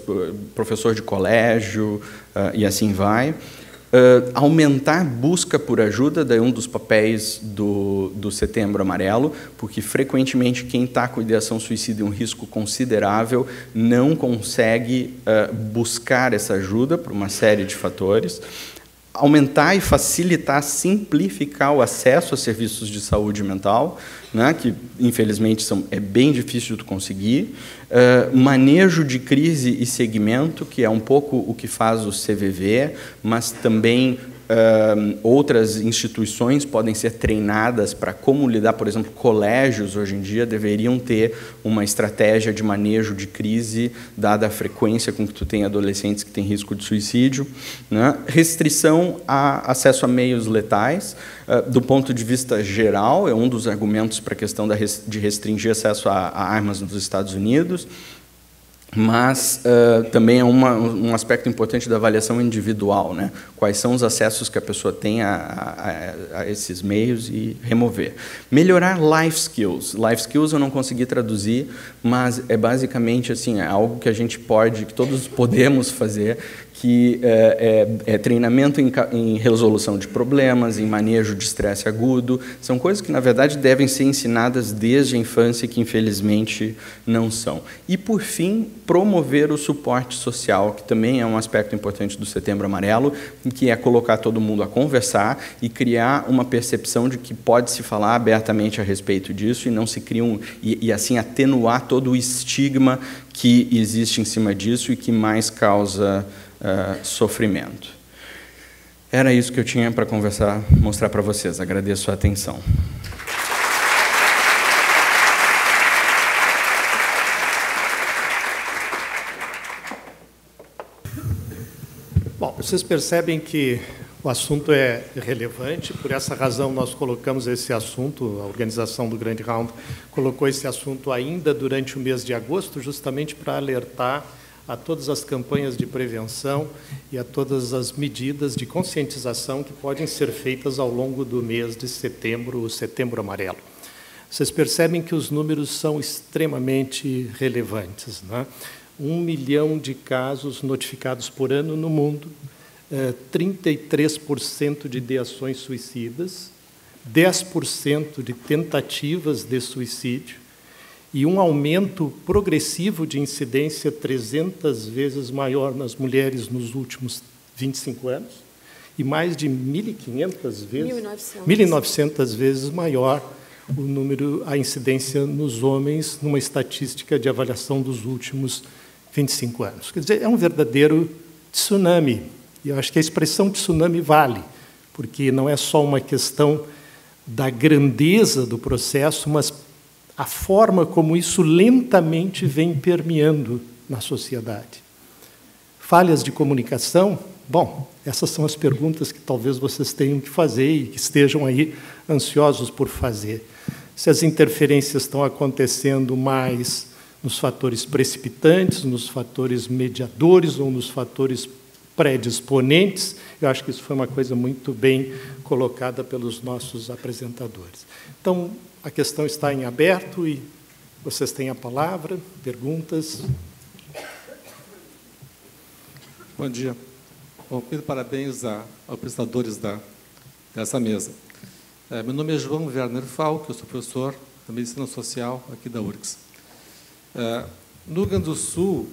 Speaker 4: professor de colégio, e assim vai. Aumentar busca por ajuda, daí um dos papéis do Setembro Amarelo, porque frequentemente quem está com ideação suicida em um risco considerável não consegue buscar essa ajuda por uma série de fatores. Aumentar e facilitar, simplificar o acesso a serviços de saúde mental, né, que infelizmente é bem difícil de conseguir. Manejo de crise e segmento, que é um pouco o que faz o CVV, mas também outras instituições podem ser treinadas para como lidar, por exemplo, colégios hoje em dia deveriam ter uma estratégia de manejo de crise, dada a frequência com que tu tem adolescentes que têm risco de suicídio, né? Restrição a acesso a meios letais, do ponto de vista geral, é um dos argumentos para a questão de restringir acesso a armas nos Estados Unidos, mas também é um aspecto importante da avaliação individual, né? Quais são os acessos que a pessoa tem a esses meios e remover. Melhorar life skills. Life skills eu não consegui traduzir, mas é basicamente assim, é algo que a gente pode, que todos podemos fazer, que é treinamento em resolução de problemas, em manejo de estresse agudo. São coisas que, na verdade, devem ser ensinadas desde a infância e que, infelizmente, não são. E, por fim, promover o suporte social, que também é um aspecto importante do Setembro Amarelo, que é colocar todo mundo a conversar e criar uma percepção de que pode se falar abertamente a respeito disso e não se cria e assim atenuar todo o estigma que existe em cima disso e que mais causa sofrimento. Era isso que eu tinha para mostrar para vocês. Agradeço a atenção.
Speaker 1: Bom, vocês percebem que o assunto é relevante, por essa razão nós colocamos esse assunto, a organização do Grande Round colocou esse assunto ainda durante o mês de agosto, justamente para alertar a todas as campanhas de prevenção e a todas as medidas de conscientização que podem ser feitas ao longo do mês de setembro, o Setembro Amarelo. Vocês percebem que os números são extremamente relevantes, né? 1 milhão de casos notificados por ano no mundo, 33% de ideações suicidas, 10% de tentativas de suicídio, e um aumento progressivo de incidência 300 vezes maior nas mulheres nos últimos 25 anos, e mais de 1.500 vezes, 1.900 vezes maior a incidência nos homens numa estatística de avaliação dos últimos 25 anos. Quer dizer, é um verdadeiro tsunami, e eu acho que a expressão tsunami vale, porque não é só uma questão da grandeza do processo, mas a forma como isso lentamente vem permeando na sociedade. Falhas de comunicação? Bom, essas são as perguntas que talvez vocês tenham que fazer e que estejam aí ansiosos por fazer. Se as interferências estão acontecendo mais nos fatores precipitantes, nos fatores mediadores ou nos fatores predisponentes, eu acho que isso foi uma coisa muito bem colocada pelos nossos apresentadores. Então, a questão está em aberto e vocês têm a palavra, perguntas.
Speaker 5: Bom dia. Bom, parabéns aos apresentadores dessa mesa. Meu nome é João Werner Falck, eu sou professor da Medicina Social aqui da URGS. No Rio Grande do Sul,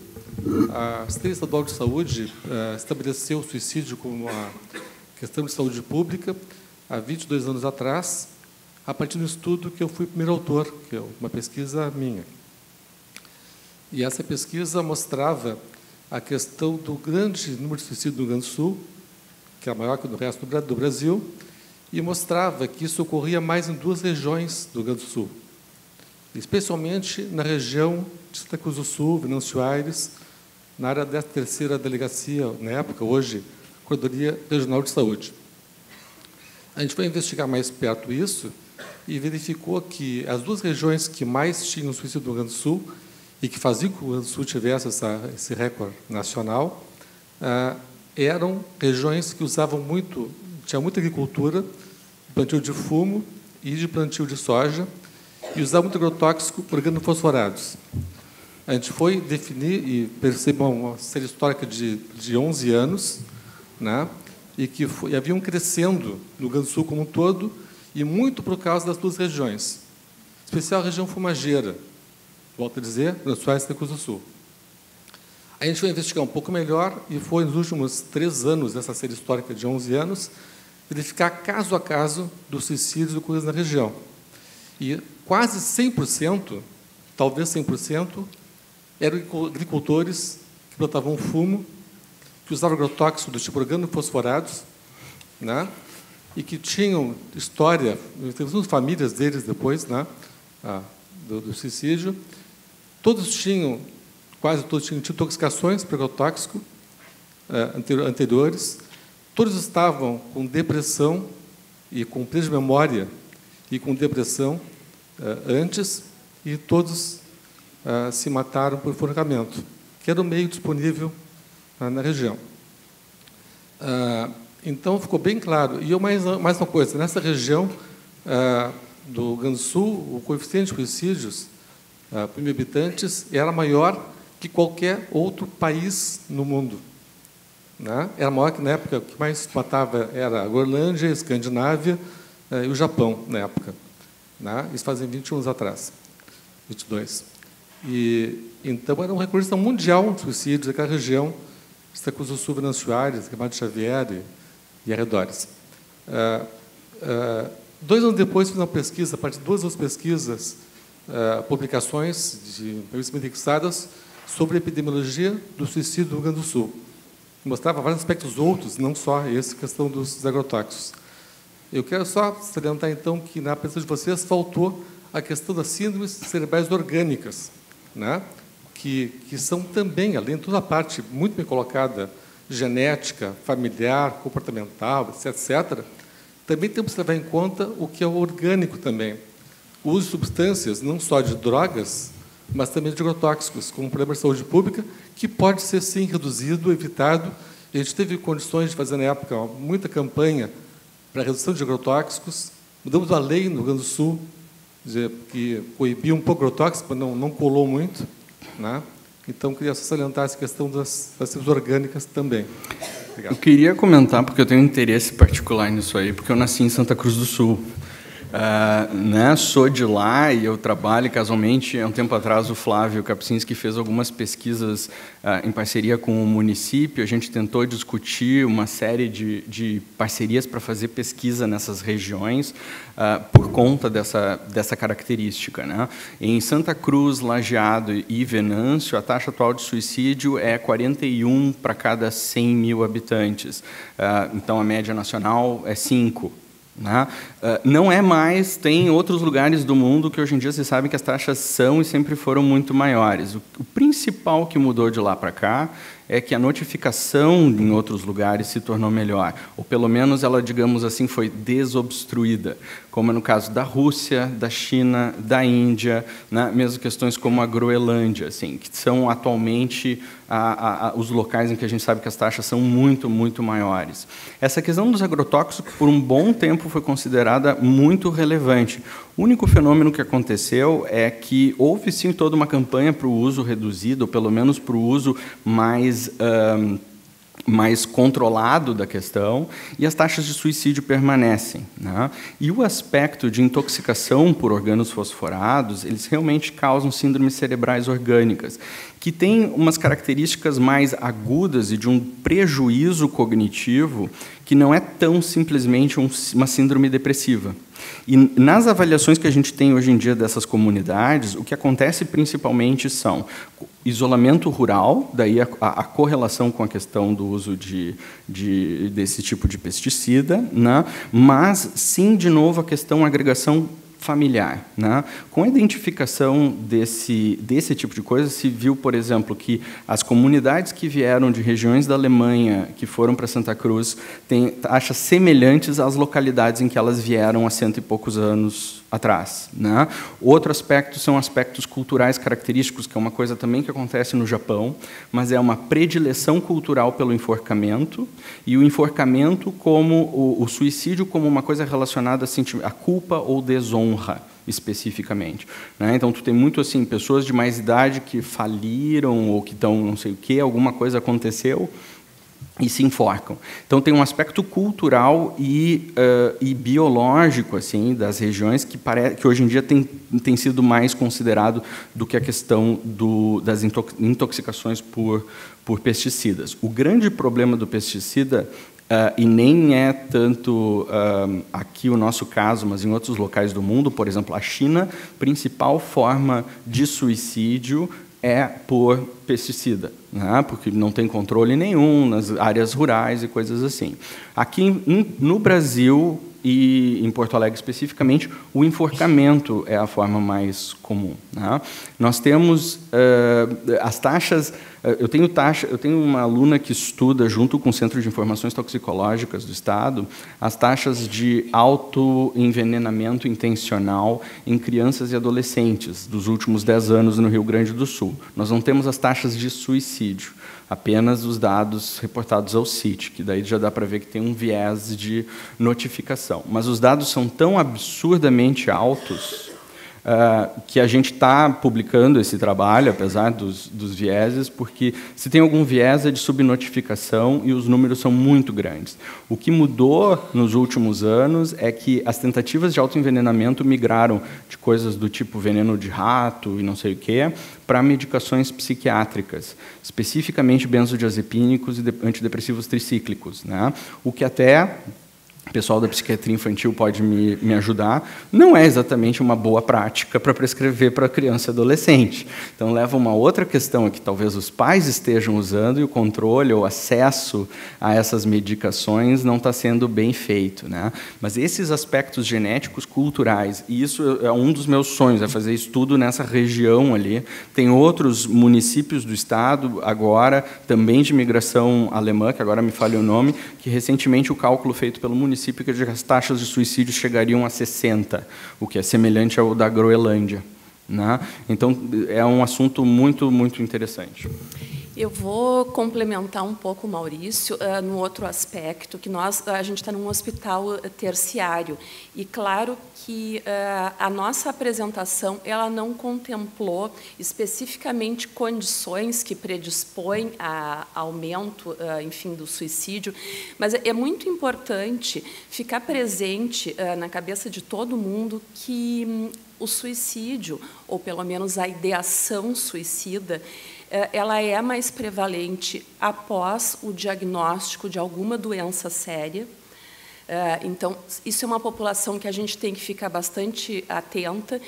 Speaker 5: a Secretaria Estadual de Saúde estabeleceu o suicídio como uma questão de saúde pública há 22 anos atrás, a partir do estudo que eu fui primeiro autor, que é uma pesquisa minha. E essa pesquisa mostrava a questão do grande número de suicídios no Rio Grande do Sul, que é maior que no resto do Brasil, e mostrava que isso ocorria mais em 2 regiões do Rio Grande do Sul, especialmente na região de Santa Cruz do Sul, Venâncio Aires, na área da 13ª delegacia, na época, hoje, Corredoria Regional de Saúde. A gente foi investigar mais perto isso e verificou que as 2 regiões que mais tinham suicídio no Rio Grande do Sul e que faziam com que o Rio Grande do Sul tivesse esse recorde nacional, eram regiões que usavam muito, tinha muita agricultura, plantio de fumo e de plantio de soja, e usavam muito agrotóxico organofosforados. A gente foi definir e percebeu uma série histórica de 11 anos, né, e que haviam crescendo no Rio Grande do Sul como um todo, e muito por causa das 2 regiões, em especial a região fumageira, volto a dizer, Venâncio Aires e Santa Cruz do Sul. A gente foi investigar um pouco melhor e foi, nos últimos 3 anos, dessa série histórica de 11 anos, verificar caso a caso dos suicídios ocorridos na região. E quase 100%, talvez 100%, eram agricultores que plantavam fumo, que usavam agrotóxicos do tipo organofosforados, né, e que tinham história, temos famílias deles depois, né, do suicídio. Todos tinham, quase todos tinham intoxicações por agrotóxico anteriores. Todos estavam com depressão e com perda de memória e com depressão antes, e todos se mataram por enforcamento, que era o meio disponível na região. Então, ficou bem claro. E mais uma coisa, nessa região do Rio Grande do Sul, o coeficiente de suicídios por 1.000 habitantes era maior que qualquer outro país no mundo, né? Era maior que, na época, o que mais matava era a Groenlândia, a Escandinávia e o Japão, na época, né? Isso fazem 21 anos atrás, 22. Então, era um recorde mundial de suicídios naquela região, Santa Cruz do Sul, Venâncio Aires, Gramado Xavier e arredores. 2 anos depois, fiz uma pesquisa, a partir de 2 outras pesquisas, publicações de revistas indexadas sobre a epidemiologia do suicídio do Rio Grande do Sul. Mostrava vários aspectos outros, não só essa questão dos agrotóxicos. Eu quero só salientar, então, que na pesquisa de vocês faltou a questão das síndromes cerebrais orgânicas, né? que são também, além de toda a parte muito bem colocada, genética, familiar, comportamental, etc., também temos que levar em conta o que é o orgânico também. O uso de substâncias, não só de drogas, mas também de agrotóxicos, como problema de saúde pública, que pode ser, sim, reduzido, evitado. A gente teve condições de fazer, na época, muita campanha para a redução de agrotóxicos. Mudamos a lei no Rio Grande do Sul, que coibia um pouco agrotóxico, mas não colou muito, né? Então, queria só salientar essa questão das síndromes orgânicas também. Obrigado.
Speaker 4: Eu queria comentar, porque eu tenho um interesse particular nisso aí, porque eu nasci em Santa Cruz do Sul. Sou de lá e eu trabalho casualmente. Há um tempo atrás, o Flávio Kapczynski fez algumas pesquisas em parceria com o município. A gente tentou discutir uma série de parcerias para fazer pesquisa nessas regiões por conta dessa característica, né? Em Santa Cruz, Lajeado e Venâncio, a taxa atual de suicídio é 41 para cada 100 mil habitantes. Então, a média nacional é 5. Né? Não é mais, tem outros lugares do mundo que hoje em dia se sabe que as taxas são e sempre foram muito maiores. O principal que mudou de lá para cá é que a notificação em outros lugares se tornou melhor, ou pelo menos ela, digamos assim, foi desobstruída, como é no caso da Rússia, da China, da Índia, né? Mesmo questões como a Groenlândia, assim, que são atualmente os locais em que a gente sabe que as taxas são muito, muito maiores. Essa questão dos agrotóxicos, por um bom tempo, foi considerada muito relevante. O único fenômeno que aconteceu é que houve, sim, toda uma campanha para o uso reduzido, ou pelo menos para o uso mais mais controlado da questão, e as taxas de suicídio permanecem, né? E o aspecto de intoxicação por organos fosforados, eles realmente causam síndromes cerebrais orgânicas, que têm umas características mais agudas e de um prejuízo cognitivo que não é tão simplesmente uma síndrome depressiva. E nas avaliações que a gente tem hoje em dia dessas comunidades, o que acontece principalmente são isolamento rural, daí a correlação com a questão do uso desse tipo de pesticida, né? Mas, sim, de novo, a questão agregação familiar, né? Com a identificação desse tipo de coisa, se viu, por exemplo, que as comunidades que vieram de regiões da Alemanha, que foram para Santa Cruz, têm taxas semelhantes às localidades em que elas vieram há 100 e poucos anos atrás, né? Outro aspecto são aspectos culturais característicos, que é uma coisa também que acontece no Japão, mas é uma predileção cultural pelo enforcamento, e o enforcamento como o suicídio como uma coisa relacionada a culpa ou desonra, especificamente, né? Então, tu tem muito assim pessoas de mais idade que faliram ou que estão não sei o que, alguma coisa aconteceu e se enforcam. Então, tem um aspecto cultural e biológico assim das regiões que hoje em dia tem sido mais considerado do que a questão das intoxicações por pesticidas. O grande problema do pesticida, e nem é tanto aqui o nosso caso, mas em outros locais do mundo, por exemplo, a China, principal forma de suicídio é por pesticida, né? Porque não tem controle nenhum nas áreas rurais e coisas assim. Aqui no Brasil e em Porto Alegre especificamente, o enforcamento é a forma mais comum, né? Nós temos as taxas. Eu tenho uma aluna que estuda junto com o Centro de Informações Toxicológicas do Estado as taxas de autoenvenenamento intencional em crianças e adolescentes dos últimos 10 anos no Rio Grande do Sul. Nós não temos as taxas de suicídio, apenas os dados reportados ao CIT, que daí já dá para ver que tem um viés de notificação. Mas os dados são tão absurdamente altos que a gente está publicando esse trabalho, apesar dos vieses, porque se tem algum viés é de subnotificação e os números são muito grandes. O que mudou nos últimos anos é que as tentativas de autoenvenenamento migraram de coisas do tipo veneno de rato e não sei o quê, para medicações psiquiátricas, especificamente benzodiazepínicos e antidepressivos tricíclicos, né? O que até o pessoal da psiquiatria infantil pode me ajudar, não é exatamente uma boa prática para prescrever para criança e adolescente. Então, leva uma outra questão que talvez os pais estejam usando e o controle ou acesso a essas medicações não está sendo bem feito, né? Mas esses aspectos genéticos, culturais, e isso é um dos meus sonhos, é fazer estudo nessa região ali. Tem outros municípios do estado, agora, também de imigração alemã, que agora me falha o nome, que recentemente o cálculo feito pelo município que as taxas de suicídio chegariam a 60, o que é semelhante ao da Groenlândia, né? Então, é um assunto muito, muito interessante.
Speaker 2: Eu vou complementar um pouco, Maurício, no outro aspecto, que a gente está num hospital terciário, e claro que a nossa apresentação ela não contemplou especificamente condições que predispõem a aumento, enfim, do suicídio, mas é muito importante ficar presente na cabeça de todo mundo que o suicídio, ou pelo menos a ideação suicida, ela é mais prevalente após o diagnóstico de alguma doença séria. Então, isso é uma população que a gente tem que ficar bastante atenta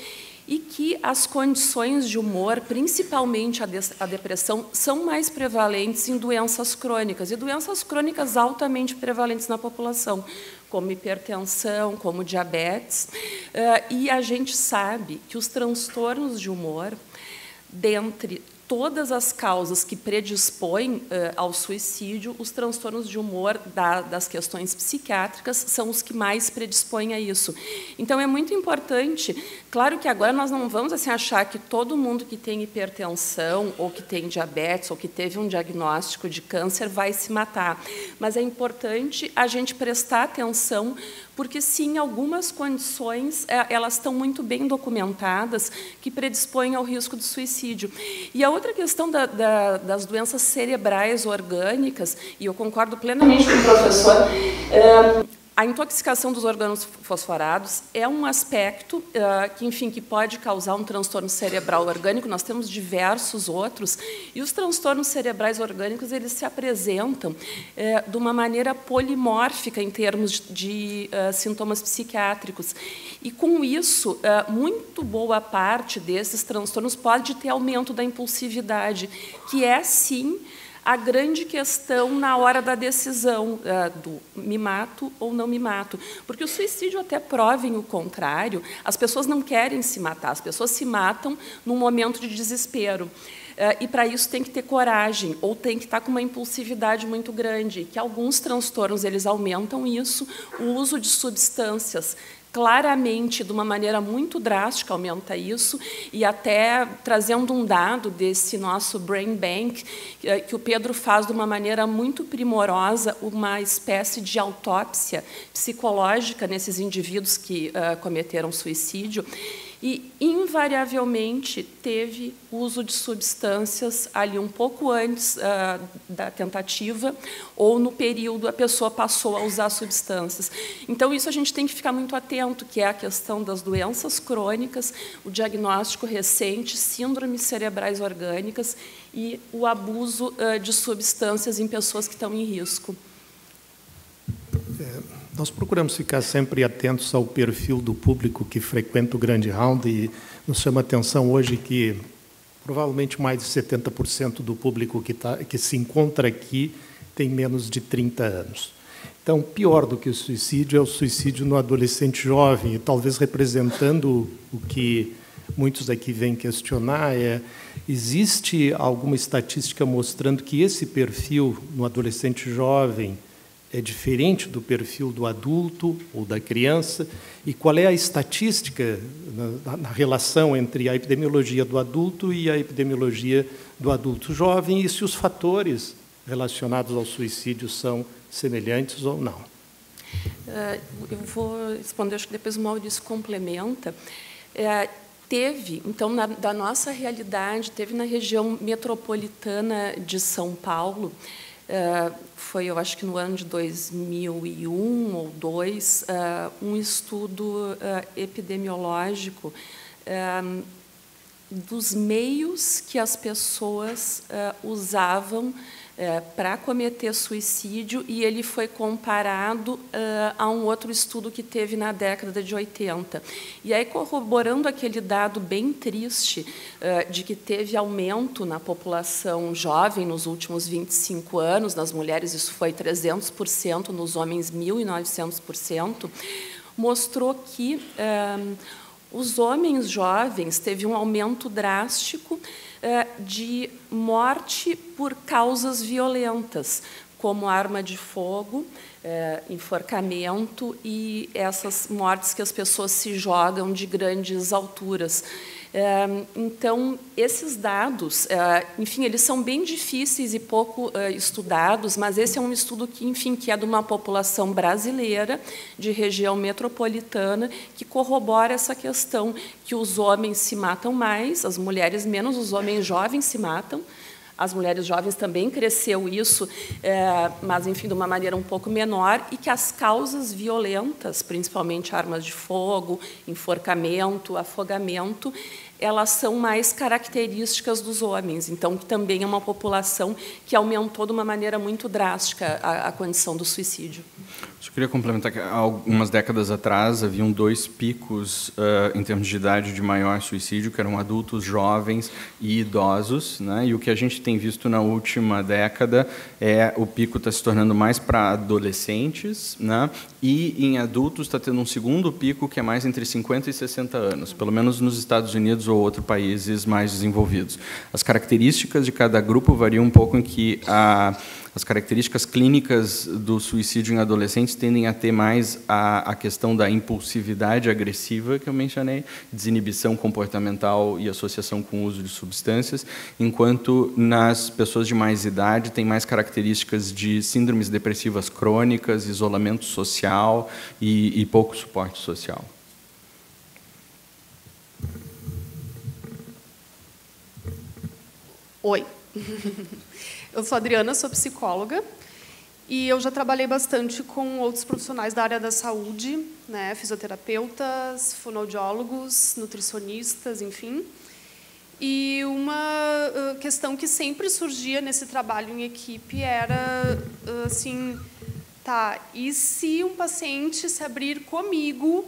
Speaker 2: e que as condições de humor, principalmente a depressão, são mais prevalentes em doenças crônicas, e doenças crônicas altamente prevalentes na população, como hipertensão, como diabetes. E a gente sabe que os transtornos de humor, dentre todas as causas que predispõem ao suicídio, os transtornos de humor das questões psiquiátricas são os que mais predispõem a isso. Então, é muito importante, claro que agora nós não vamos assim, achar que todo mundo que tem hipertensão, ou que tem diabetes, ou que teve um diagnóstico de câncer vai se matar, mas é importante a gente prestar atenção, porque, sim, algumas condições elas estão muito bem documentadas que predispõem ao risco de suicídio. E a outra questão das doenças cerebrais orgânicas, e eu concordo plenamente com o professor, a intoxicação dos organofosforados é um aspecto que, enfim, que pode causar um transtorno cerebral orgânico. Nós temos diversos outros, e os transtornos cerebrais orgânicos eles se apresentam de uma maneira polimórfica em termos de sintomas psiquiátricos. E, com isso, muito boa parte desses transtornos pode ter aumento da impulsividade, que é, sim, a grande questão na hora da decisão do me mato ou não me mato. Porque o suicídio, até provem o contrário, as pessoas não querem se matar, as pessoas se matam num momento de desespero. E, para isso, tem que ter coragem, ou tem que estar com uma impulsividade muito grande, que alguns transtornos eles aumentam isso, o uso de substâncias claramente, de uma maneira muito drástica, aumenta isso, e até trazendo um dado desse nosso Brain Bank, que o Pedro faz de uma maneira muito primorosa, uma espécie de autópsia psicológica nesses indivíduos que cometeram suicídio, e, invariavelmente, teve uso de substâncias ali um pouco antes da tentativa, ou no período a pessoa passou a usar substâncias. Então, isso a gente tem que ficar muito atento, que é a questão das doenças crônicas, o diagnóstico recente, síndromes cerebrais orgânicas e o abuso de substâncias em pessoas que estão em risco.
Speaker 1: Nós procuramos ficar sempre atentos ao perfil do público que frequenta o Grande Round, e nos chama a atenção hoje que provavelmente mais de 70% do público que se encontra aqui tem menos de 30 anos. Então, pior do que o suicídio é o suicídio no adolescente jovem, e talvez representando o que muitos aqui vêm questionar, existe alguma estatística mostrando que esse perfil no adolescente jovem é diferente do perfil do adulto ou da criança? E qual é a estatística na relação entre a epidemiologia do adulto e a epidemiologia do adulto jovem, e se os fatores relacionados ao suicídio são semelhantes ou não?
Speaker 2: Eu vou responder, acho que depois o Maurício complementa. Então, da nossa realidade, teve na região metropolitana de São Paulo, foi, eu acho que no ano de 2001 ou 2002, um estudo epidemiológico dos meios que as pessoas usavam para cometer suicídio, e ele foi comparado a um outro estudo que teve na década de 80. E aí, corroborando aquele dado bem triste de que teve aumento na população jovem nos últimos 25 anos, nas mulheres isso foi 300%, nos homens 1.900%, mostrou que os homens jovens teve um aumento drástico de morte por causas violentas, como arma de fogo, enforcamento e essas mortes que as pessoas se jogam de grandes alturas. Então, esses dados, enfim, eles são bem difíceis e pouco estudados, mas esse é um estudo que, enfim, que é de uma população brasileira, de região metropolitana, que corrobora essa questão que os homens se matam mais, as mulheres menos, os homens jovens se matam. As mulheres jovens também cresceu isso, mas, enfim, de uma maneira um pouco menor, e que as causas violentas, principalmente armas de fogo, enforcamento, afogamento, elas são mais características dos homens. Então, também é uma população que aumentou de uma maneira muito drástica a condição do suicídio.
Speaker 4: Eu queria complementar que, há algumas décadas atrás, haviam 2 picos em termos de idade de maior suicídio, que eram adultos jovens e idosos, né? E o que a gente tem visto na última década o pico está se tornando mais para adolescentes, né? E em adultos está tendo um segundo pico, que é mais entre 50 e 60 anos. Pelo menos nos Estados Unidos, ou outros países mais desenvolvidos. As características de cada grupo variam um pouco em que as características clínicas do suicídio em adolescentes tendem a ter mais a questão da impulsividade agressiva, que eu mencionei, desinibição comportamental e associação com o uso de substâncias, enquanto nas pessoas de mais idade tem mais características de síndromes depressivas crônicas, isolamento social e pouco suporte social.
Speaker 6: Oi. Eu sou a Adriana, sou psicóloga, e eu já trabalhei bastante com outros profissionais da área da saúde, né, fisioterapeutas, fonoaudiólogos, nutricionistas, enfim. E uma questão que sempre surgia nesse trabalho em equipe era, assim, tá, e se um paciente se abrir comigo,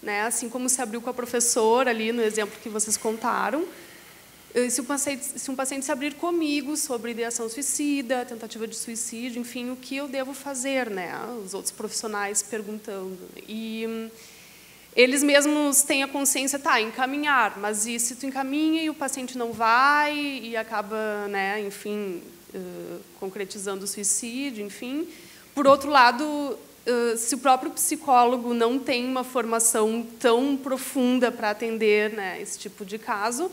Speaker 6: né, assim como se abriu com a professora ali no exemplo que vocês contaram, se um paciente se abrir comigo sobre ideação suicida, tentativa de suicídio, enfim, o que eu devo fazer, né? Os outros profissionais perguntando. E eles mesmos têm a consciência, tá, encaminhar, mas e se tu encaminha e o paciente não vai e acaba, né, enfim, concretizando o suicídio, enfim. Por outro lado, se o próprio psicólogo não tem uma formação tão profunda para atender, né, esse tipo de caso,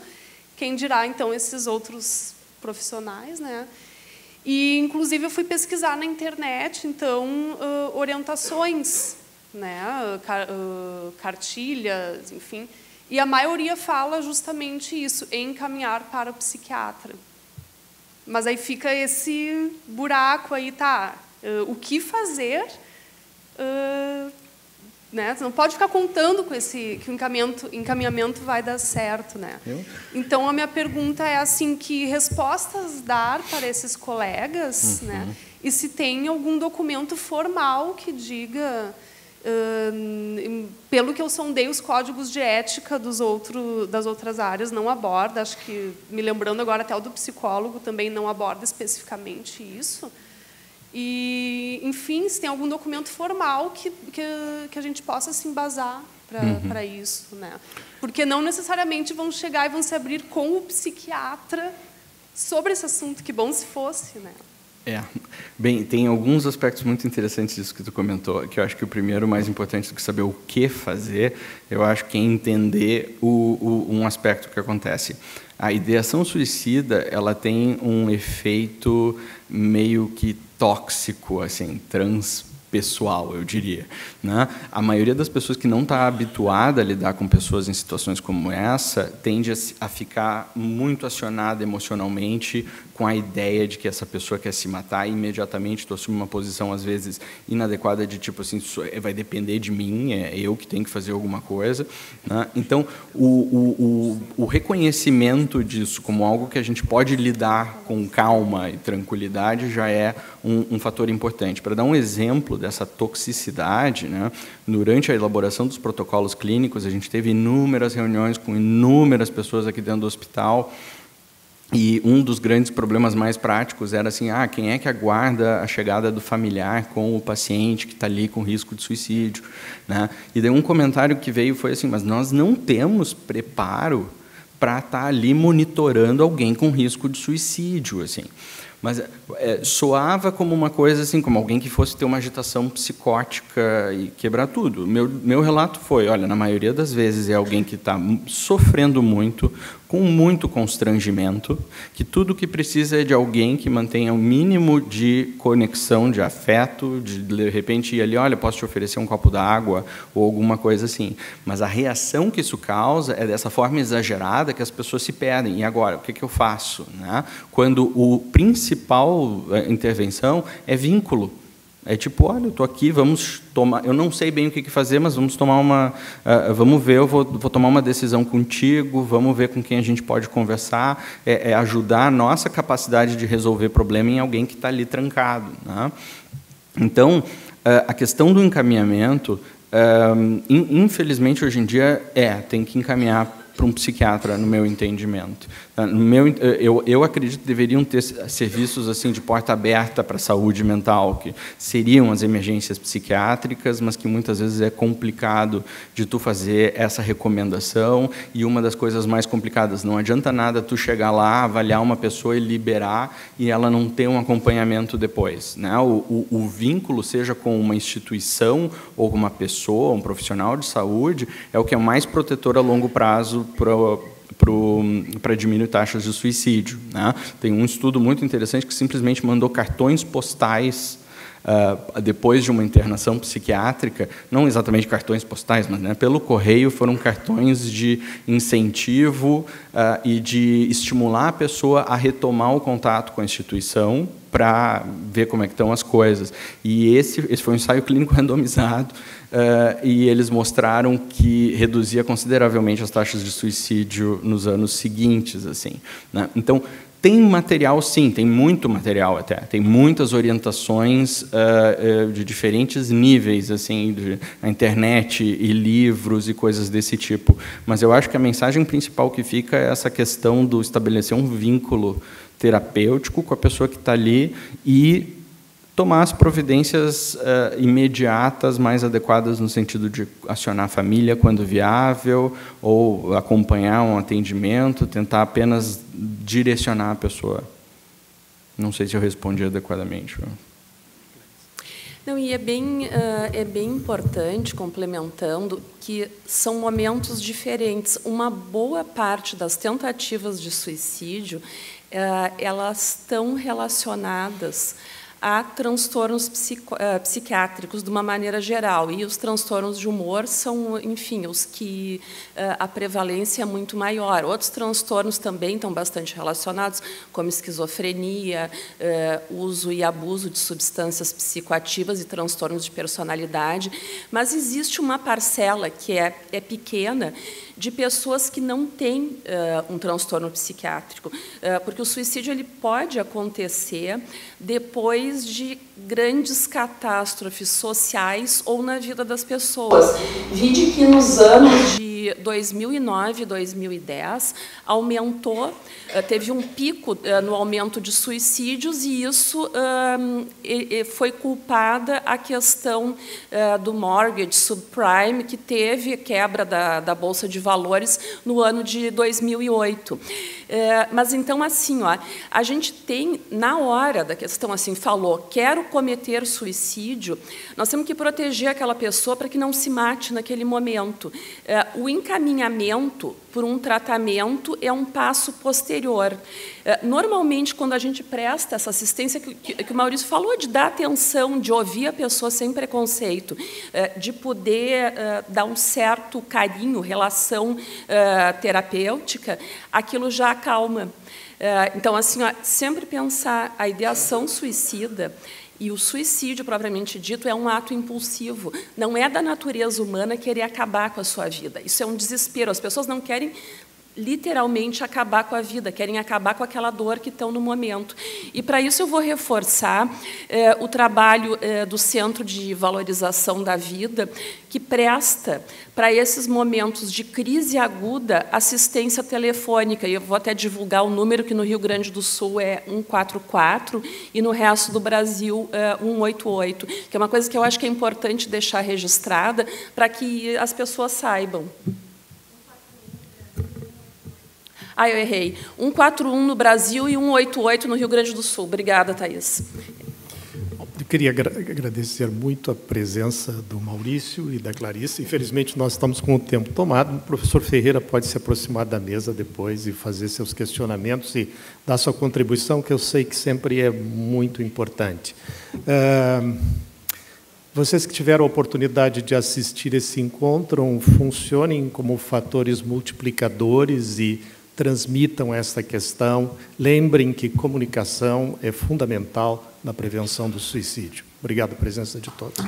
Speaker 6: quem dirá, então, esses outros profissionais, né? E, inclusive, eu fui pesquisar na internet, então, orientações, né? Cartilhas, enfim, e a maioria fala justamente isso, encaminhar para o psiquiatra. Mas aí fica esse buraco aí, tá? O que fazer? Né? Você não pode ficar contando com que o encaminhamento vai dar certo, né? Então a minha pergunta é assim, que respostas dar para esses colegas, né? E se tem algum documento formal que diga, pelo que eu sondei os códigos de ética das outras áreas não aborda, acho que me lembrando agora até o do psicólogo também não aborda especificamente isso. E, enfim, se tem algum documento formal que a gente possa se embasar para isso, né? Porque não necessariamente vão chegar e vão se abrir com o psiquiatra sobre esse assunto. Que bom se fosse, né?
Speaker 4: Bem, tem alguns aspectos muito interessantes disso que tu comentou, que eu acho que o primeiro, mais importante do que saber o que fazer, eu acho que é entender um aspecto que acontece. A ideação suicida, ela tem um efeito meio que tóxico, assim, transpessoal, eu diria, né? A maioria das pessoas que não está habituada a lidar com pessoas em situações como essa tende a ficar muito acionada emocionalmente com a ideia de que essa pessoa quer se matar e imediatamente tu assume uma posição, às vezes, inadequada de tipo assim, vai depender de mim, é eu que tenho que fazer alguma coisa, né? Então, o reconhecimento disso como algo que a gente pode lidar com calma e tranquilidade já é um fator importante. Para dar um exemplo dessa toxicidade, né, durante a elaboração dos protocolos clínicos, a gente teve inúmeras reuniões com inúmeras pessoas aqui dentro do hospital. E um dos grandes problemas mais práticos era assim, quem é que aguarda a chegada do familiar com o paciente que está ali com risco de suicídio, né? E daí um comentário que veio foi assim, mas nós não temos preparo para estar ali monitorando alguém com risco de suicídio, assim. Mas soava como uma coisa assim, como alguém que fosse ter uma agitação psicótica e quebrar tudo. Meu relato foi, olha, na maioria das vezes é alguém que está sofrendo muito, com muito constrangimento, que tudo que precisa é de alguém que mantenha o mínimo de conexão, de afeto, de repente ir ali, olha, posso te oferecer um copo d'água ou alguma coisa assim. Mas a reação que isso causa é dessa forma exagerada que as pessoas se perdem. E agora, o que eu faço, né? Quando o principal intervenção é vínculo. É tipo, olha, eu estou aqui, vamos tomar... Eu não sei bem o que fazer, mas vamos tomar uma... vamos ver, eu vou tomar uma decisão contigo, vamos ver com quem a gente pode conversar, ajudar a nossa capacidade de resolver problema em alguém que está ali trancado, né? Então, a questão do encaminhamento, infelizmente, hoje em dia, tem que encaminhar para um psiquiatra, no meu entendimento. Eu acredito que deveriam ter serviços assim de porta aberta para a saúde mental, que seriam as emergências psiquiátricas, mas que muitas vezes é complicado de tu fazer essa recomendação. E uma das coisas mais complicadas, não adianta nada tu chegar lá, avaliar uma pessoa e liberar, e ela não ter um acompanhamento depois, né? O vínculo, seja com uma instituição ou com uma pessoa, um profissional de saúde, é o que é mais protetor a longo prazo para diminuir taxas de suicídio, né? Tem um estudo muito interessante que simplesmente mandou cartões postais depois de uma internação psiquiátrica, não exatamente cartões postais, mas, né, pelo correio, foram cartões de incentivo e de estimular a pessoa a retomar o contato com a instituição para ver como é que estão as coisas. E esse foi um ensaio clínico randomizado, e eles mostraram que reduzia consideravelmente as taxas de suicídio nos anos seguintes, assim, né? Então, tem material, sim, tem muito material até, tem muitas orientações de diferentes níveis, assim, na internet e livros e coisas desse tipo. Mas eu acho que a mensagem principal que fica é essa questão do estabelecer um vínculo terapêutico com a pessoa que está ali e tomar as providências imediatas, mais adequadas no sentido de acionar a família quando viável, ou acompanhar um atendimento, tentar apenas direcionar a pessoa. Não sei se eu respondi adequadamente.
Speaker 2: Não, e é bem importante, complementando, que são momentos diferentes. Uma boa parte das tentativas de suicídio, elas estão relacionadas a transtornos psiquiátricos de uma maneira geral, e os transtornos de humor são, enfim, os que a prevalência é muito maior. Outros transtornos também estão bastante relacionados, como esquizofrenia, uso e abuso de substâncias psicoativas e transtornos de personalidade, mas existe uma parcela que é pequena, de pessoas que não têm um transtorno psiquiátrico, porque o suicídio ele pode acontecer depois de grandes catástrofes sociais ou na vida das pessoas. Vide que nos anos de 2009 e 2010 aumentou, teve um pico no aumento de suicídios, e isso foi culpada a questão do mortgage subprime, que teve quebra da Bolsa de Valores no ano de 2008. Mas, então, assim, ó, a gente tem, na hora da questão, assim, falou, quero cometer suicídio, nós temos que proteger aquela pessoa para que não se mate naquele momento. O encaminhamento por um tratamento é um passo posterior. Normalmente, quando a gente presta essa assistência, que o Maurício falou, de dar atenção, de ouvir a pessoa sem preconceito, de poder dar um certo carinho, relação terapêutica, aquilo já acalma. Então, assim, ó, sempre pensar a ideação suicida e o suicídio, propriamente dito, é um ato impulsivo. Não é da natureza humana querer acabar com a sua vida. Isso é um desespero. As pessoas não querem literalmente acabar com a vida, querem acabar com aquela dor que estão no momento. E, para isso, eu vou reforçar o trabalho do Centro de Valorização da Vida, que presta, para esses momentos de crise aguda, assistência telefônica. E eu vou até divulgar o número, que no Rio Grande do Sul é 144 e no resto do Brasil 188, que é uma coisa que eu acho que é importante deixar registrada para que as pessoas saibam. Eu errei. 141 no Brasil e 188 no Rio Grande do Sul. Obrigada, Thaís.
Speaker 1: Eu queria agradecer muito a presença do Maurício e da Clarice. Infelizmente, nós estamos com o tempo tomado. O professor Ferreira pode se aproximar da mesa depois e fazer seus questionamentos e dar sua contribuição, que eu sei que sempre é muito importante. Vocês que tiveram a oportunidade de assistir esse encontro, funcionem como fatores multiplicadores e transmitam essa questão. Lembrem que comunicação é fundamental na prevenção do suicídio. Obrigado pela presença de todos.